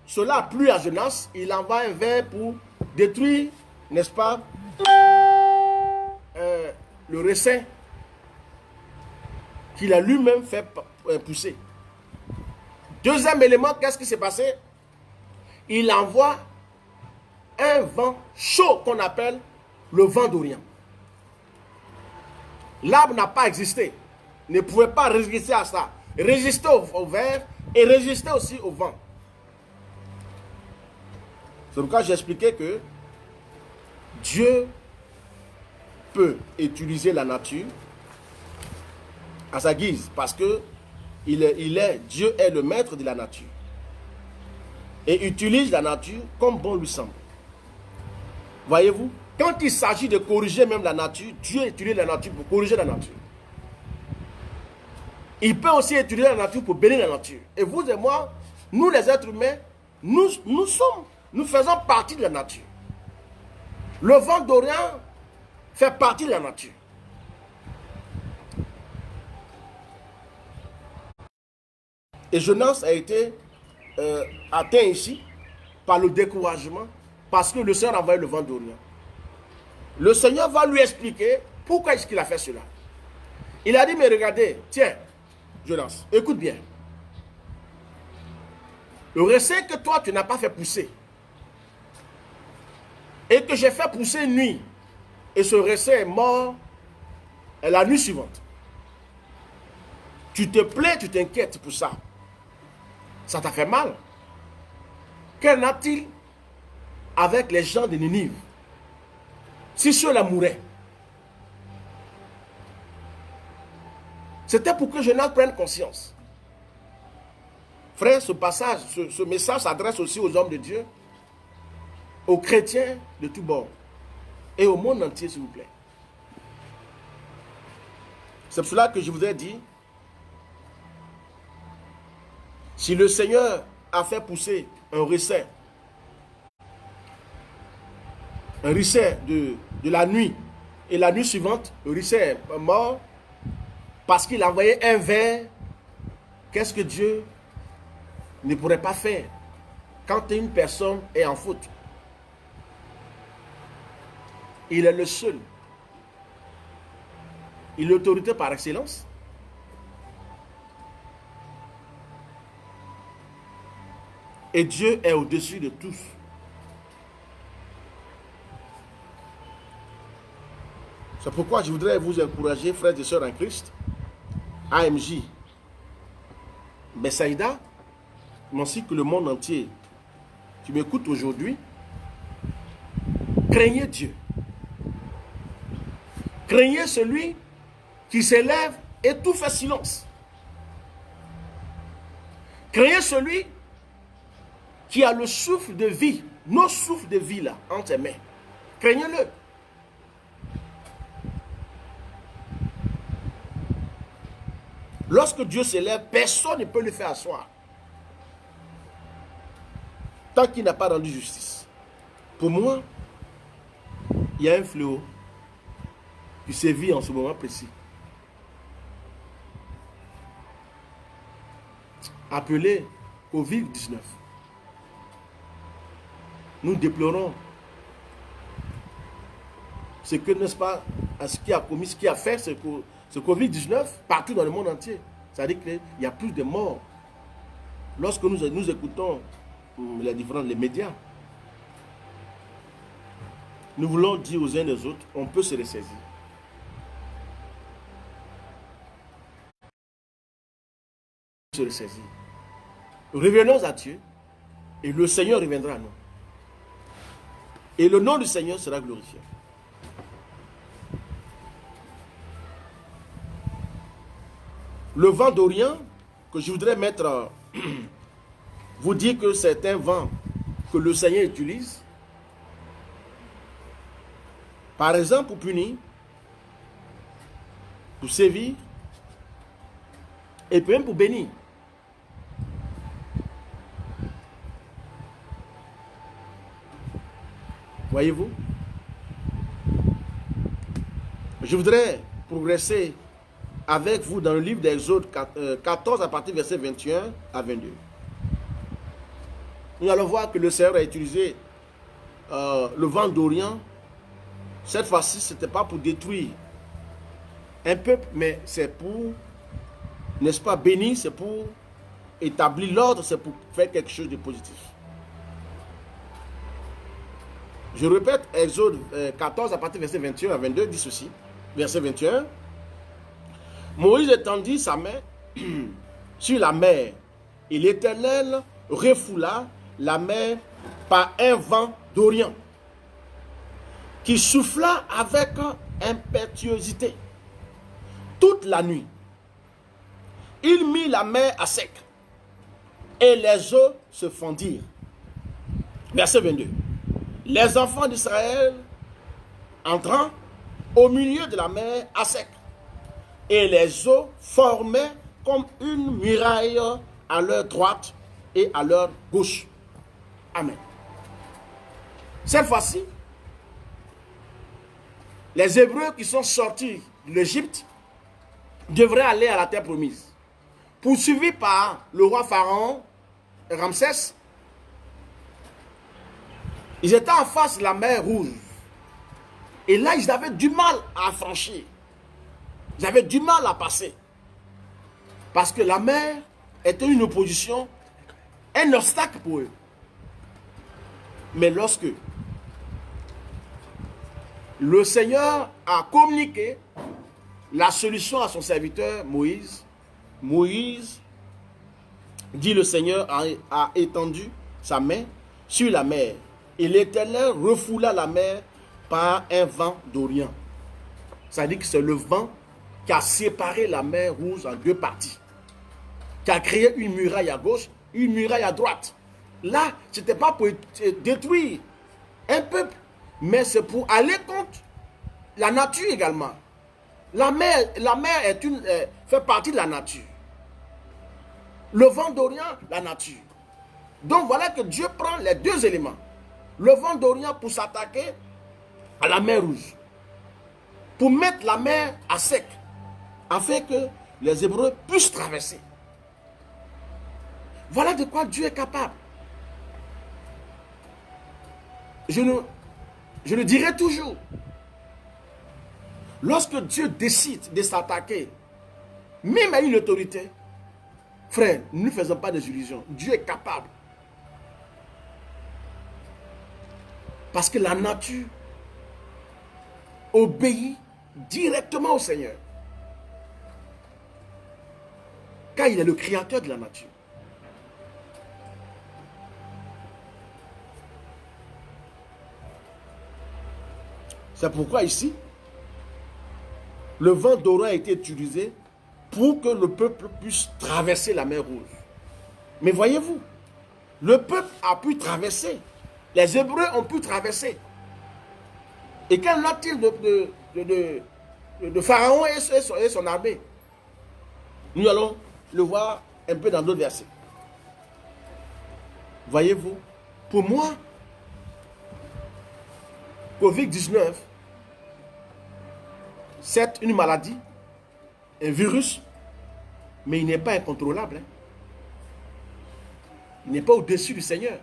cela a plu à Jonas, il envoie un ver pour détruire, n'est-ce pas, le raisin qu'il a lui-même fait pousser. Deuxième élément, qu'est-ce qui s'est passé? Il envoie un vent chaud qu'on appelle le vent d'Orient. L'arbre n'a pas existé, ne pouvait pas résister à ça, résister au vent et résister aussi au vent. C'est pourquoi j'ai expliqué que Dieu peut utiliser la nature à sa guise, parce que Dieu est le maître de la nature et utilise la nature comme bon lui semble. Voyez-vous, quand il s'agit de corriger même la nature, Dieu utilise la nature pour corriger la nature. Il peut aussi utiliser la nature pour bénir la nature. Et vous et moi, nous les êtres humains, nous faisons partie de la nature. Le vent d'Orient fait partie de la nature. Et Jonas a été atteint ici par le découragement parce que le Seigneur a envoyé le vent d'Orient. Le Seigneur va lui expliquer pourquoi est-ce qu'il a fait cela. Il a dit, mais regardez, tiens, Jonas, écoute bien. Le raisin que toi, tu n'as pas fait pousser, et que j'ai fait pousser une nuit, et ce récit est mort la nuit suivante. Tu te plains, tu t'inquiètes pour ça. Ça t'a fait mal. Qu'en a-t-il avec les gens de Ninive? Si ceux-là mouraient, c'était pour que Jonas prenne conscience. Frère, ce passage, ce message s'adresse aussi aux hommes de Dieu, aux chrétiens de tous bords et au monde entier, s'il vous plaît. C'est pour cela que je vous ai dit, si le Seigneur a fait pousser un récit de la nuit, et la nuit suivante, le récit est mort, parce qu'il a envoyé un ver, qu'est-ce que Dieu ne pourrait pas faire quand une personne est en faute? Il est le seul. Il est l'autorité par excellence. Et Dieu est au-dessus de tous. C'est pourquoi je voudrais vous encourager, frères et sœurs en Christ, AMJ, Bessaïda, mais ainsi que le monde entier qui m'écoute aujourd'hui, craignez Dieu. Craignez celui qui s'élève et tout fait silence. Craignez celui qui a le souffle de vie, nos souffles de vie là, entre ses mains. Craignez-le. Lorsque Dieu s'élève, personne ne peut le faire asseoir. Tant qu'il n'a pas rendu justice. Pour moi, il y a un fléau qui sévit en ce moment précis. Appelé Covid-19. Nous déplorons ce que, n'est-ce pas, ce qui a commis, ce qui a fait ce Covid-19 partout dans le monde entier. C'est-à-dire qu'il y a plus de morts. Lorsque nous écoutons les médias, nous voulons dire aux uns et aux autres, on peut se ressaisir. Se ressaisir. Revenons à Dieu et le Seigneur reviendra à nous. Et le nom du Seigneur sera glorifié. Le vent d'Orient, que je voudrais mettre, vous dire que c'est un vent que le Seigneur utilise, par exemple pour punir, pour sévir, et même pour bénir. Voyez-vous? Je voudrais progresser avec vous dans le livre d'Exode 14 à partir du verset 21 à 22. Nous allons voir que le Seigneur a utilisé le vent d'Orient. Cette fois-ci, ce n'était pas pour détruire un peuple, mais c'est pour, n'est-ce pas, bénir, c'est pour établir l'ordre, c'est pour faire quelque chose de positif. Je répète, Exode 14 à partir du verset 21 à 22 dit ceci. Verset 21. Moïse étendit sa main sur la mer, et l'Éternel refoula la mer par un vent d'Orient qui souffla avec impétuosité toute la nuit. Il mit la mer à sec et les eaux se fondirent. Verset 22. Les enfants d'Israël entrant au milieu de la mer à sec, et les eaux formaient comme une muraille à leur droite et à leur gauche. Amen. Cette fois-ci, les Hébreux qui sont sortis de l'Égypte devraient aller à la terre promise. Poursuivis par le roi Pharaon, Ramsès, ils étaient en face de la mer Rouge. Et là, ils avaient du mal à franchir. Ils avaient du mal à passer. Parce que la mer était une opposition, un obstacle pour eux. Mais lorsque le Seigneur a communiqué la solution à son serviteur Moïse. Moïse, dit le Seigneur, a étendu sa main sur la mer. Et l'Éternel refoula la mer par un vent d'Orient. Ça dit que c'est le vent qui a séparé la mer Rouge en deux parties. Qui a créé une muraille à gauche, une muraille à droite. Là, ce n'était pas pour détruire un peuple, mais c'est pour aller contre la nature également. La mer fait partie de la nature. Le vent d'Orient, la nature. Donc voilà que Dieu prend les deux éléments. Le vent d'Orient pour s'attaquer à la mer Rouge. Pour mettre la mer à sec. Afin que les Hébreux puissent traverser. Voilà de quoi Dieu est capable. Je le dirai toujours. Lorsque Dieu décide de s'attaquer, même à une autorité, frère, ne faisons pas des illusions. Dieu est capable. Parce que la nature obéit directement au Seigneur. Car il est le créateur de la nature. C'est pourquoi ici, le vent d'Orient a été utilisé pour que le peuple puisse traverser la mer Rouge. Mais voyez-vous, le peuple a pu traverser. Les Hébreux ont pu traverser. Et qu'en est-il de Pharaon et son armée? Nous allons le voir un peu dans d'autres versets. Voyez-vous, pour moi, Covid-19, c'est une maladie, un virus, mais il n'est pas incontrôlable. Hein. Il n'est pas au-dessus du Seigneur.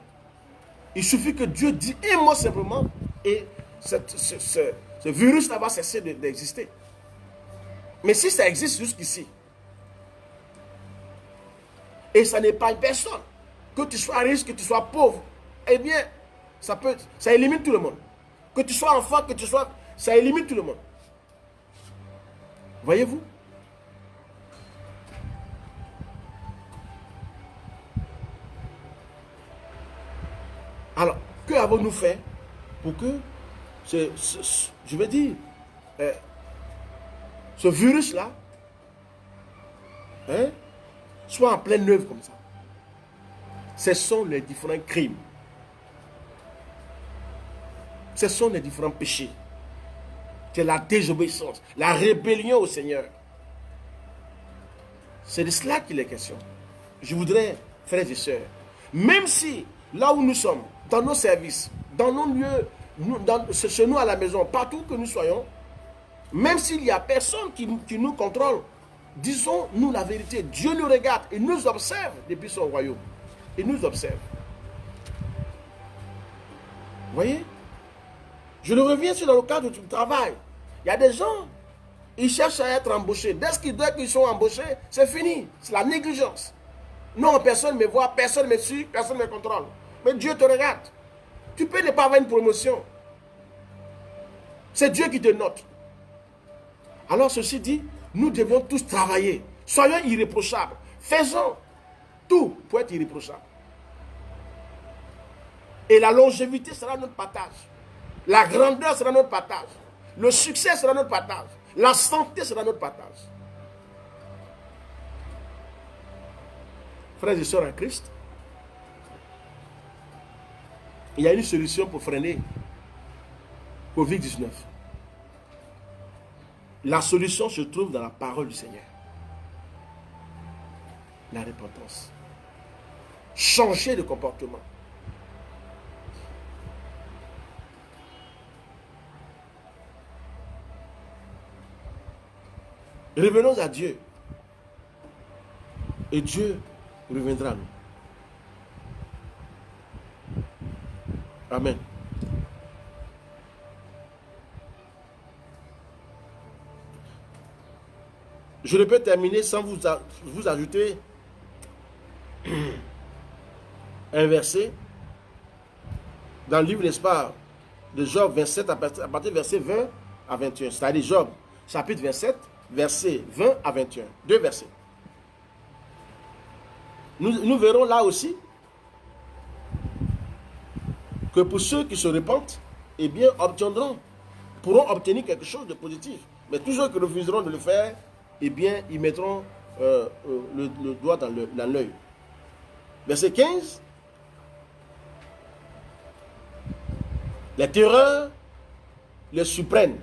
Il suffit que Dieu dise un mot simplement et ce virus-là va cesser d'exister. Mais si ça existe jusqu'ici, et ça n'est pas une personne, que tu sois riche, que tu sois pauvre, eh bien, ça élimine tout le monde. Que tu sois enfant, ça élimine tout le monde. Voyez-vous? Alors, que avons-nous fait pour que je veux dire, ce virus-là soit en pleine œuvre comme ça? Ce sont les différents crimes. Ce sont les différents péchés. C'est la désobéissance, la rébellion au Seigneur. C'est de cela qu'il est question. Je voudrais, frères et sœurs, même si là où nous sommes, dans nos services, dans nos lieux, chez nous à la maison, partout que nous soyons, même s'il n'y a personne qui nous contrôle, disons-nous la vérité. Dieu nous regarde et nous observe depuis son royaume. Il nous observe. Vous voyez? Je le reviens sur le cadre du travail. Il y a des gens, ils cherchent à être embauchés. Dès qu'ils sont embauchés, c'est fini. C'est la négligence. Non, personne ne me voit, personne ne me suit, personne ne me contrôle. Mais Dieu te regarde. Tu peux ne pas avoir une promotion. C'est Dieu qui te note. Alors ceci dit, nous devons tous travailler. Soyons irréprochables. Faisons tout pour être irréprochables. Et la longévité sera notre partage. La grandeur sera notre partage. Le succès sera notre partage. La santé sera notre partage. Frères et sœurs en Christ, il y a une solution pour freiner Covid-19. La solution se trouve dans la parole du Seigneur. La repentance. Changer de comportement. Revenons à Dieu. Et Dieu reviendra à nous. Amen. Je ne peux terminer sans vous ajouter un verset dans le livre, n'est-ce pas, de Job 27 à partir du verset 20 à 21. C'est-à-dire Job chapitre 27, verset 20 à 21. 2 versets. Nous verrons là aussi que pour ceux qui se repentent, eh bien, pourront obtenir quelque chose de positif. Mais tous ceux qui refuseront de le faire, eh bien, ils mettront le doigt dans l'œil. Verset 15. Les terreurs les surprennent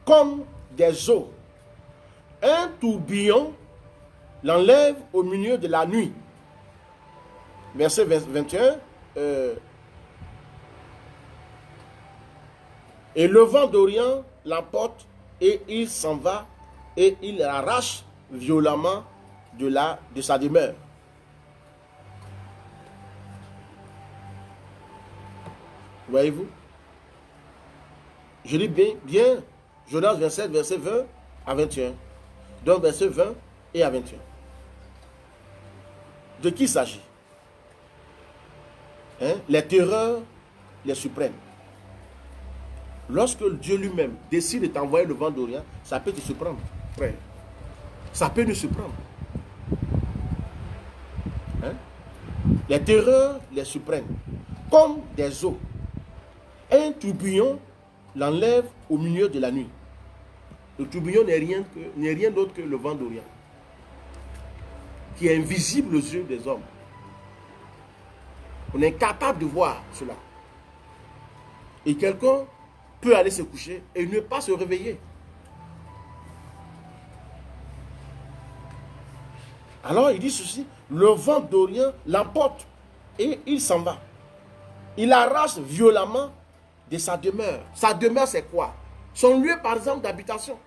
comme des eaux. Un tourbillon l'enlève au milieu de la nuit. Verset 21. Et le vent d'Orient l'emporte et il s'en va et il l'arrache violemment de sa demeure. Voyez-vous? Je lis bien Jonas 27, verset 20 à 21. Donc verset 20 et à 21. De qui il s'agit? Les terreurs les surprennent. Lorsque Dieu lui-même décide de t'envoyer le vent d'Orient, ça peut te surprendre, frère. Ça peut nous surprendre. Les terreurs les surprennent comme des eaux. Un tourbillon l'enlève au milieu de la nuit. Le tourbillon n'est rien d'autre que le vent d'Orient, qui est invisible aux yeux des hommes. On est incapable de voir cela. Et quelqu'un peut aller se coucher et ne pas se réveiller. Alors il dit ceci, le vent d'Orient l'emporte et il s'en va. Il arrache violemment de sa demeure. Sa demeure, c'est quoi? Son lieu, par exemple, d'habitation.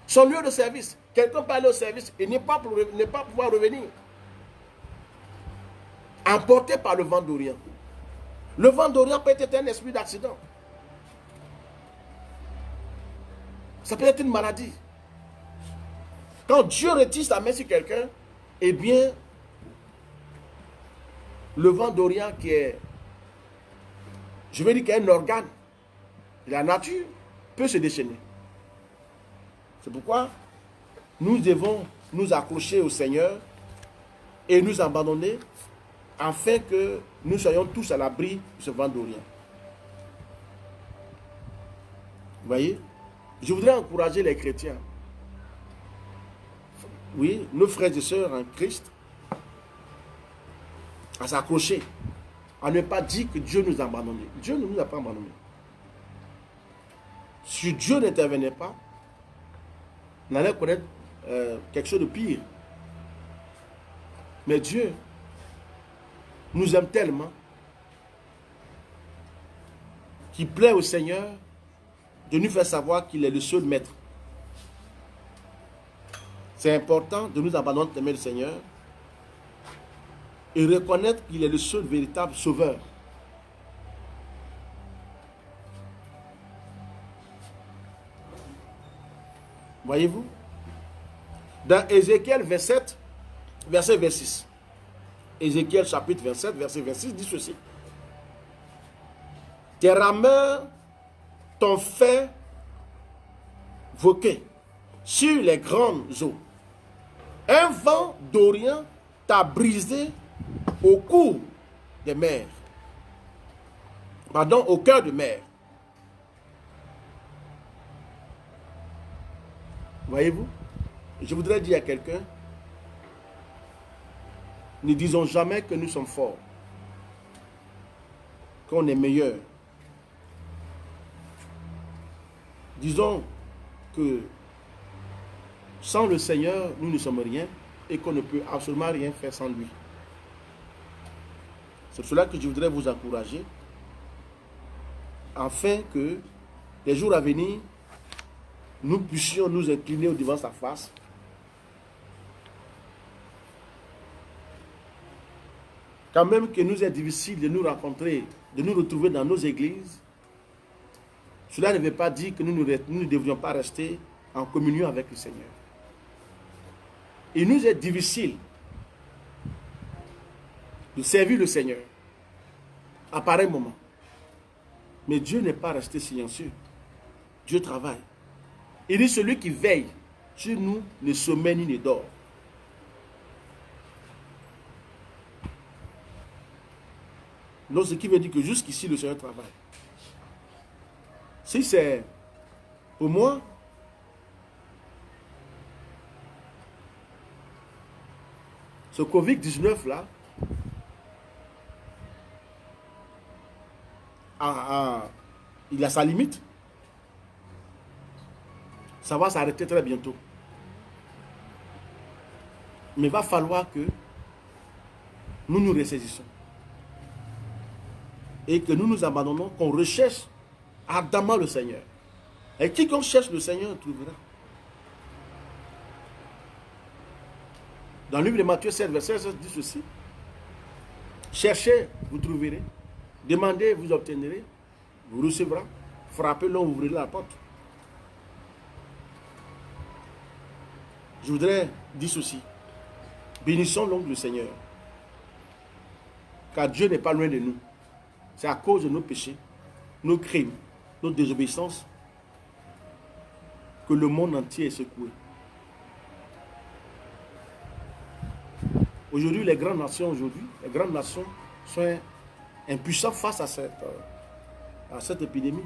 Son lieu de service. Quelqu'un peut aller au service et ne pas pouvoir revenir. Emporté par le vent d'Orient. Le vent d'Orient peut être un esprit d'accident. Ça peut être une maladie. Quand Dieu retire sa main sur quelqu'un, eh bien, le vent d'Orient qui est, je veux dire, qui est un organe de la nature, peut se déchaîner. C'est pourquoi nous devons nous accrocher au Seigneur et nous abandonner afin que nous soyons tous à l'abri de ce vent d'Orient. Vous voyez? Je voudrais encourager les chrétiens, oui, nos frères et sœurs en Christ, à s'accrocher, à ne pas dire que Dieu nous a abandonnés. Dieu ne nous a pas abandonnés. Si Dieu n'intervenait pas, on allait connaître quelque chose de pire. Mais Dieu nous aime tellement qu'il plaît au Seigneur de nous faire savoir qu'il est le seul maître. C'est important de nous abandonner d'aimer le Seigneur et reconnaître qu'il est le seul véritable sauveur. Voyez-vous? Dans Ézéchiel 27, verset 26. Ézéchiel chapitre 27, verset 26 dit ceci. Tes rameurs t'ont fait voquer sur les grandes eaux. Un vent d'Orient t'a brisé au cours des mers. Pardon, au cœur de mer. Voyez-vous? Je voudrais dire à quelqu'un, ne disons jamais que nous sommes forts, qu'on est meilleur. Disons que sans le Seigneur, nous ne sommes rien et qu'on ne peut absolument rien faire sans lui. C'est pour cela que je voudrais vous encourager afin que les jours à venir, nous puissions nous incliner au-devant sa face quand même que nous est difficile de nous rencontrer, de nous retrouver dans nos églises, cela ne veut pas dire que nous ne devrions pas rester en communion avec le Seigneur. Il nous est difficile de servir le Seigneur à pareil moment. Mais Dieu n'est pas resté silencieux. Dieu travaille. Il dit celui qui veille sur nous ne sommeille ni ne dort. Donc ce qui veut dire que jusqu'ici le Seigneur travaille. Si c'est pour moi, ce Covid-19 là, il a sa limite. Ça va s'arrêter très bientôt. Mais il va falloir que nous nous ressaisissons. Et que nous nous abandonnons, qu'on recherche ardemment le Seigneur. Et quiconque cherche le Seigneur trouvera. Dans le livre de Matthieu 7, verset 16, dit ceci. Cherchez, vous trouverez. Demandez, vous obtiendrez. Vous recevrez. Frappez, l'on ouvrira la porte. Je voudrais dire ceci. Bénissons donc le Seigneur. Car Dieu n'est pas loin de nous. C'est à cause de nos péchés, nos crimes, nos désobéissances, que le monde entier est secoué. Aujourd'hui, les grandes nations sont impuissantes face à cette épidémie.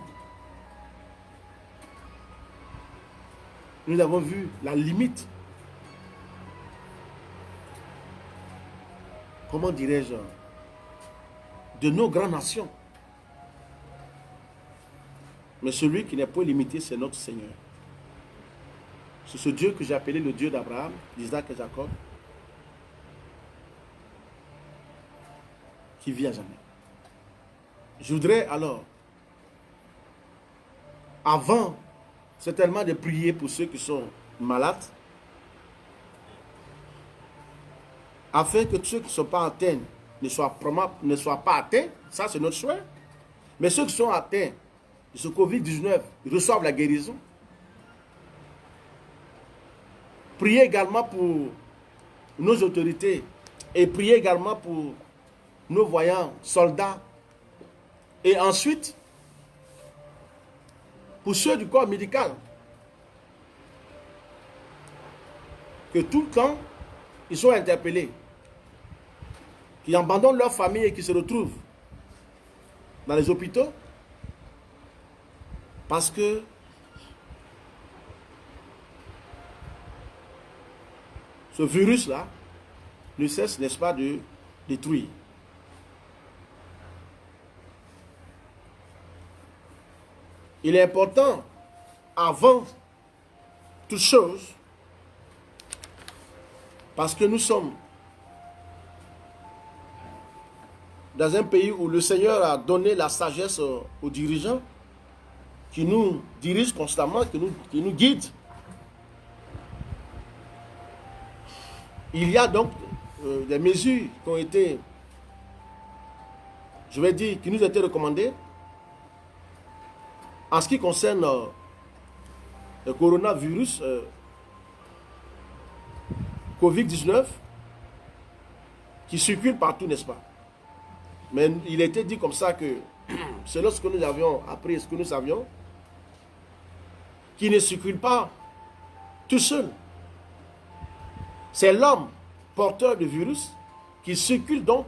Nous avons vu la limite, comment dirais-je, de nos grandes nations. Mais celui qui n'est pas limité, c'est notre Seigneur. C'est ce Dieu que j'ai appelé le Dieu d'Abraham, d'Isaac et Jacob, qui vit à jamais. Je voudrais alors, avant certainement de prier pour ceux qui sont malades, afin que ceux qui ne sont pas atteints ne soient pas atteints, ça c'est notre choix. Mais ceux qui sont atteints de ce Covid-19 reçoivent la guérison. Priez également pour nos autorités et priez également pour nos voyants soldats. Et ensuite, pour ceux du corps médical, que tout le temps, ils sont interpellés, qui abandonnent leur famille et qui se retrouvent dans les hôpitaux parce que ce virus-là ne cesse, n'est-ce pas, de détruire. Il est important, avant toute chose, parce que nous sommes dans un pays où le Seigneur a donné la sagesse aux dirigeants qui nous dirigent constamment, qui nous guident. Il y a donc des mesures qui ont été, je vais dire, qui nous ont été recommandées en ce qui concerne le coronavirus Covid-19 qui circule partout, n'est-ce pas? Mais il était dit comme ça que, selon ce que nous avions appris, ce que nous savions, qu'il ne circule pas tout seul. C'est l'homme porteur du virus qui circule donc.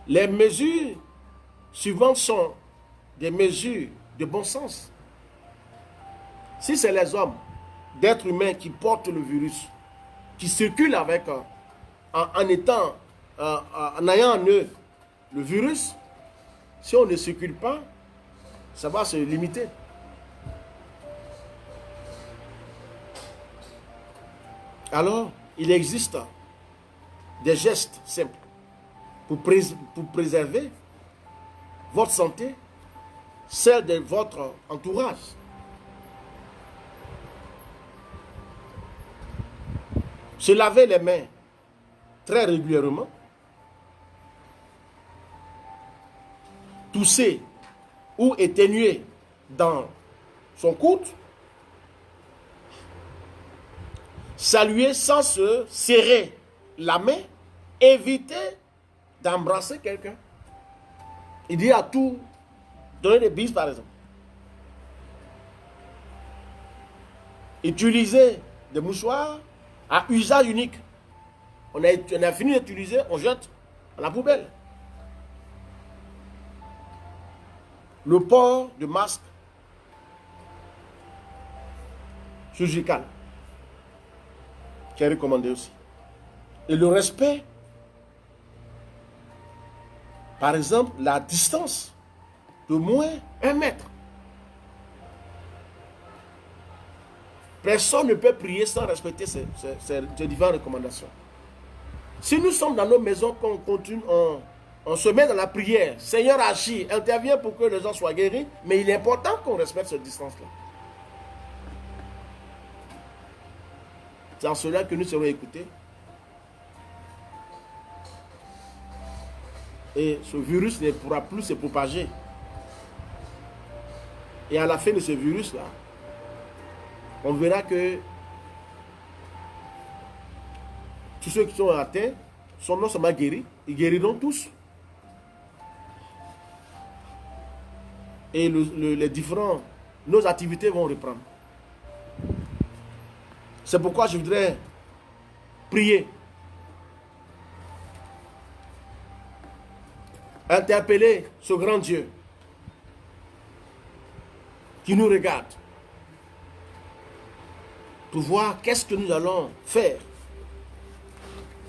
Les mesures suivantes sont des mesures de bon sens. Si c'est les hommes, d'êtres humains qui portent le virus, qui circulent avec, en ayant en eux le virus, si on ne circule pas, ça va se limiter. Alors, il existe des gestes simples pour préserver votre santé, celle de votre entourage. Se laver les mains très régulièrement, tousser ou éternuer dans son coude, saluer sans se serrer la main, éviter d'embrasser quelqu'un. Il dit à tous Donner des bises, par exemple. Utiliser des mouchoirs à usage unique. On a fini d'utiliser, on jette à la poubelle. Le port de masque chirurgical, qui est recommandé aussi. Et le respect, par exemple, la distance de moins 1 mètre. Personne ne peut prier sans respecter ces diverses recommandations. Si nous sommes dans nos maisons, qu'on continue, on se met dans la prière, Seigneur agit, intervient pour que les gens soient guéris, mais il est important qu'on respecte cette distance-là. C'est en cela que nous serons écoutés. Et ce virus ne pourra plus se propager. Et à la fin de ce virus-là, on verra que tous ceux qui sont atteints sont non seulement guéris, ils guériront tous. Et nos activités vont reprendre. C'est pourquoi je voudrais prier, interpeller ce grand Dieu qui nous regarde pour voir qu'est-ce que nous allons faire.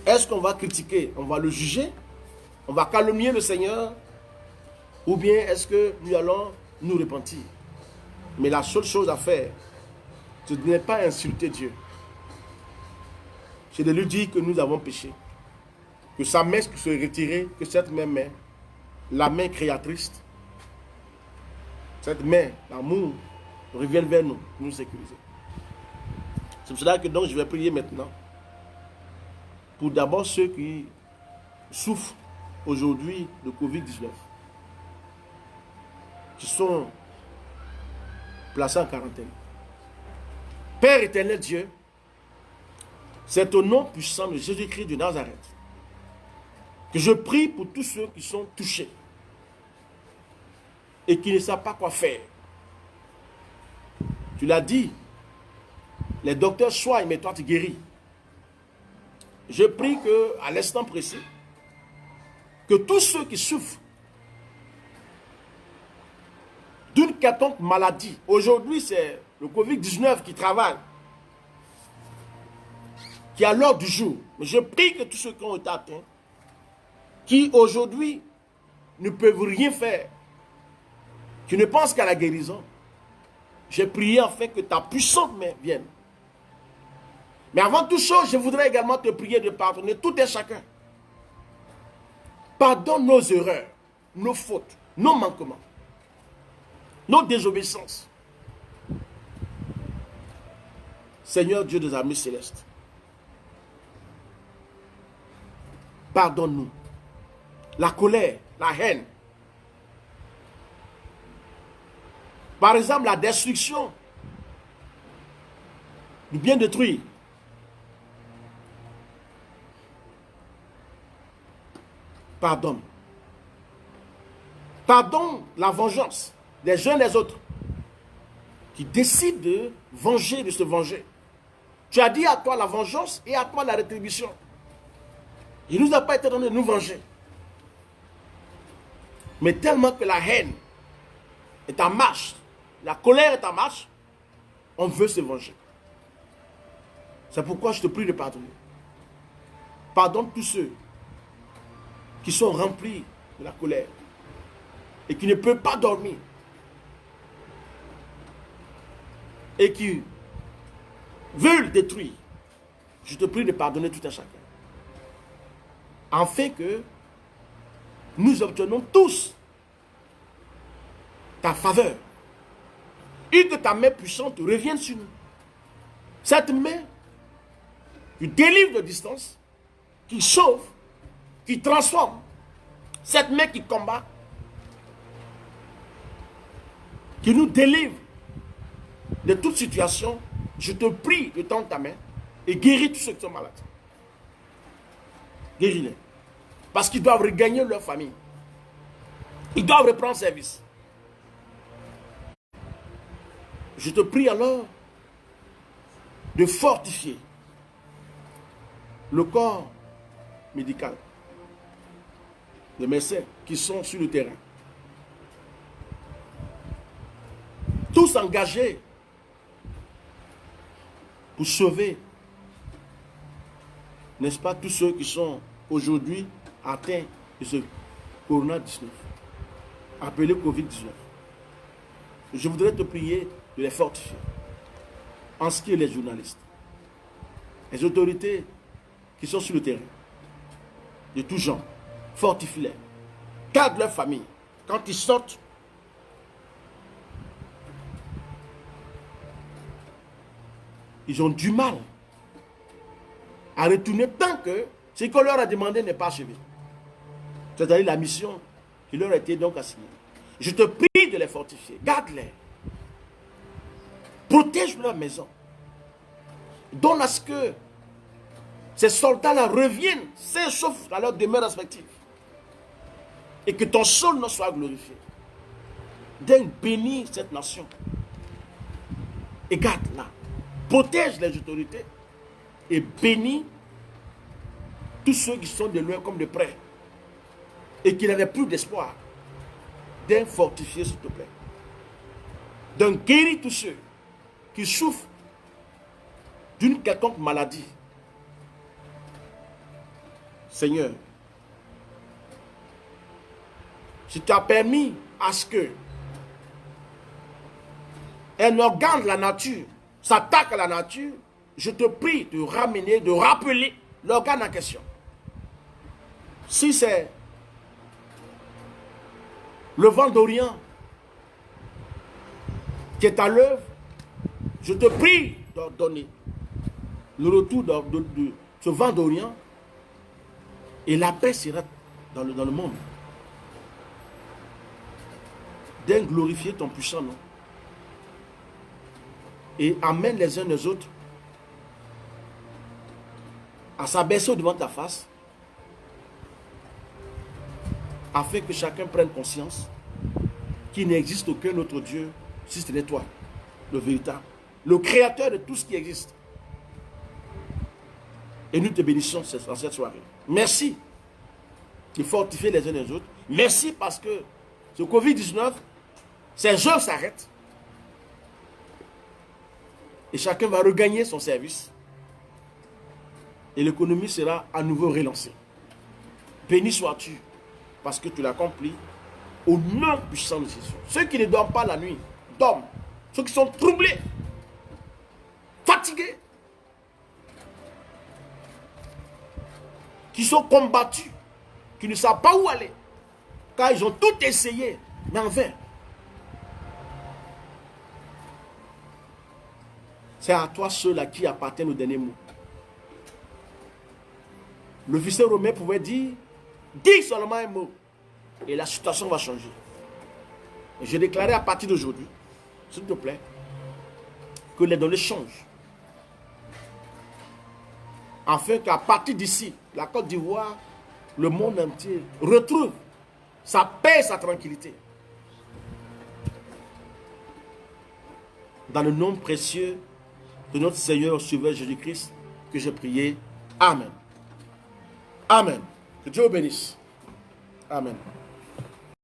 Est-ce qu'on va critiquer, on va le juger, on va calomnier le Seigneur, ou bien est-ce que nous allons nous repentir? Mais la seule chose à faire, ce n'est pas insulter Dieu. C'est de lui dire que nous avons péché, que sa main se retirer, que cette même main, la main créatrice, cette main d'amour, revienne vers nous, pour nous sécuriser. C'est pour cela que donc je vais prier maintenant pour d'abord ceux qui souffrent aujourd'hui de Covid-19, qui sont placés en quarantaine. Père éternel Dieu, c'est au nom puissant de Jésus-Christ de Nazareth que je prie pour tous ceux qui sont touchés et qui ne savent pas quoi faire. Tu l'as dit, les docteurs soignent, mais toi tu guéris. Je prie qu'à l'instant précis, que tous ceux qui souffrent d'une quelconque maladie, aujourd'hui c'est le Covid-19 qui travaille, qui est à l'ordre du jour, mais je prie que tous ceux qui ont été atteints, qui aujourd'hui ne peuvent rien faire, qui ne pensent qu'à la guérison, j'ai prié afin que ta puissante main vienne. Mais avant toute chose, je voudrais également te prier de pardonner tout et chacun. Pardonne nos erreurs, nos fautes, nos manquements, nos désobéissances. Seigneur Dieu des armées célestes, pardonne-nous la colère, la haine. Par exemple, la destruction du bien détruit. Pardonne. Pardonne la vengeance des uns des autres qui décident de venger, de se venger. Tu as dit à toi la vengeance et à toi la rétribution. Il ne nous a pas été donné de nous venger. Mais tellement que la haine est en marche, la colère est en marche, on veut se venger. C'est pourquoi je te prie de pardonner. Pardonne tous ceux qui sont remplis de la colère et qui ne peuvent pas dormir et qui veulent détruire. Je te prie de pardonner tout à chacun, afin que nous obtenons tous ta faveur et que ta main puissante revienne sur nous. Cette main qui délivre de distance, qui sauve, qui transforme, cette main qui combat, qui nous délivre de toute situation. Je te prie de tendre ta main et guéris tous ceux qui sont malades. Guéris-les. Parce qu'ils doivent regagner leur famille. Ils doivent reprendre service. Je te prie alors de fortifier le corps médical, les médecins qui sont sur le terrain, tous engagés pour sauver, n'est-ce pas, tous ceux qui sont aujourd'hui atteints de ce Corona-19, appelé Covid-19. Je voudrais te prier de les fortifier. En ce qui est les journalistes, les autorités qui sont sur le terrain, de tous genres, fortifie-les. Garde leur famille. Quand ils sortent, ils ont du mal à retourner tant que ce qu'on leur a demandé n'est pas achevé. C'est-à-dire la mission qui leur a été donc assignée. Je te prie de les fortifier. Garde-les. Protège leur maison. Donne à ce que ces soldats-là reviennent sains et saufs à leur demeure respective. Et que ton seul nom soit glorifié. Donne, bénis cette nation. Et garde-la. Protège les autorités. Et bénis tous ceux qui sont de loin comme de près. Et qui n'avaient plus d'espoir. D'un fortifier, s'il te plaît. D'un guérir tous ceux qui souffrent d'une quelconque maladie. Seigneur, si tu as permis à ce que un organe de la nature s'attaque à la nature, je te prie de ramener, de rappeler l'organe en question. Si c'est le vent d'Orient qui est à l'œuvre, je te prie d'ordonner le retour de ce vent d'Orient et la paix sera dans le monde. D'un glorifier ton puissant nom. Et amène les uns les autres à s'abaisser devant ta face afin que chacun prenne conscience qu'il n'existe aucun autre Dieu si ce n'est toi, le véritable, le créateur de tout ce qui existe. Et nous te bénissons en cette soirée. Merci de fortifier les uns les autres. Merci parce que ce Covid-19, ses œuvres s'arrêtent. Et chacun va regagner son service. Et l'économie sera à nouveau relancée. Béni sois-tu parce que tu l'accomplis au nom puissant de Jésus. Ceux qui ne dorment pas la nuit, dorment. Ceux qui sont troublés, fatigués, qui sont combattus, qui ne savent pas où aller, car ils ont tout essayé, mais en vain. C'est à toi seul à qui appartient le dernier mot. L'officier romain pouvait dire, dis seulement un mot, et la situation va changer. Et je déclarais à partir d'aujourd'hui, s'il te plaît, que les données changent. Afin qu'à partir d'ici, la Côte d'Ivoire, le monde entier retrouve sa paix et sa tranquillité. Dans le nom précieux de notre Seigneur Sauveur Jésus-Christ, que j'ai prié. Amen. Amen. Que Dieu vous bénisse. Amen.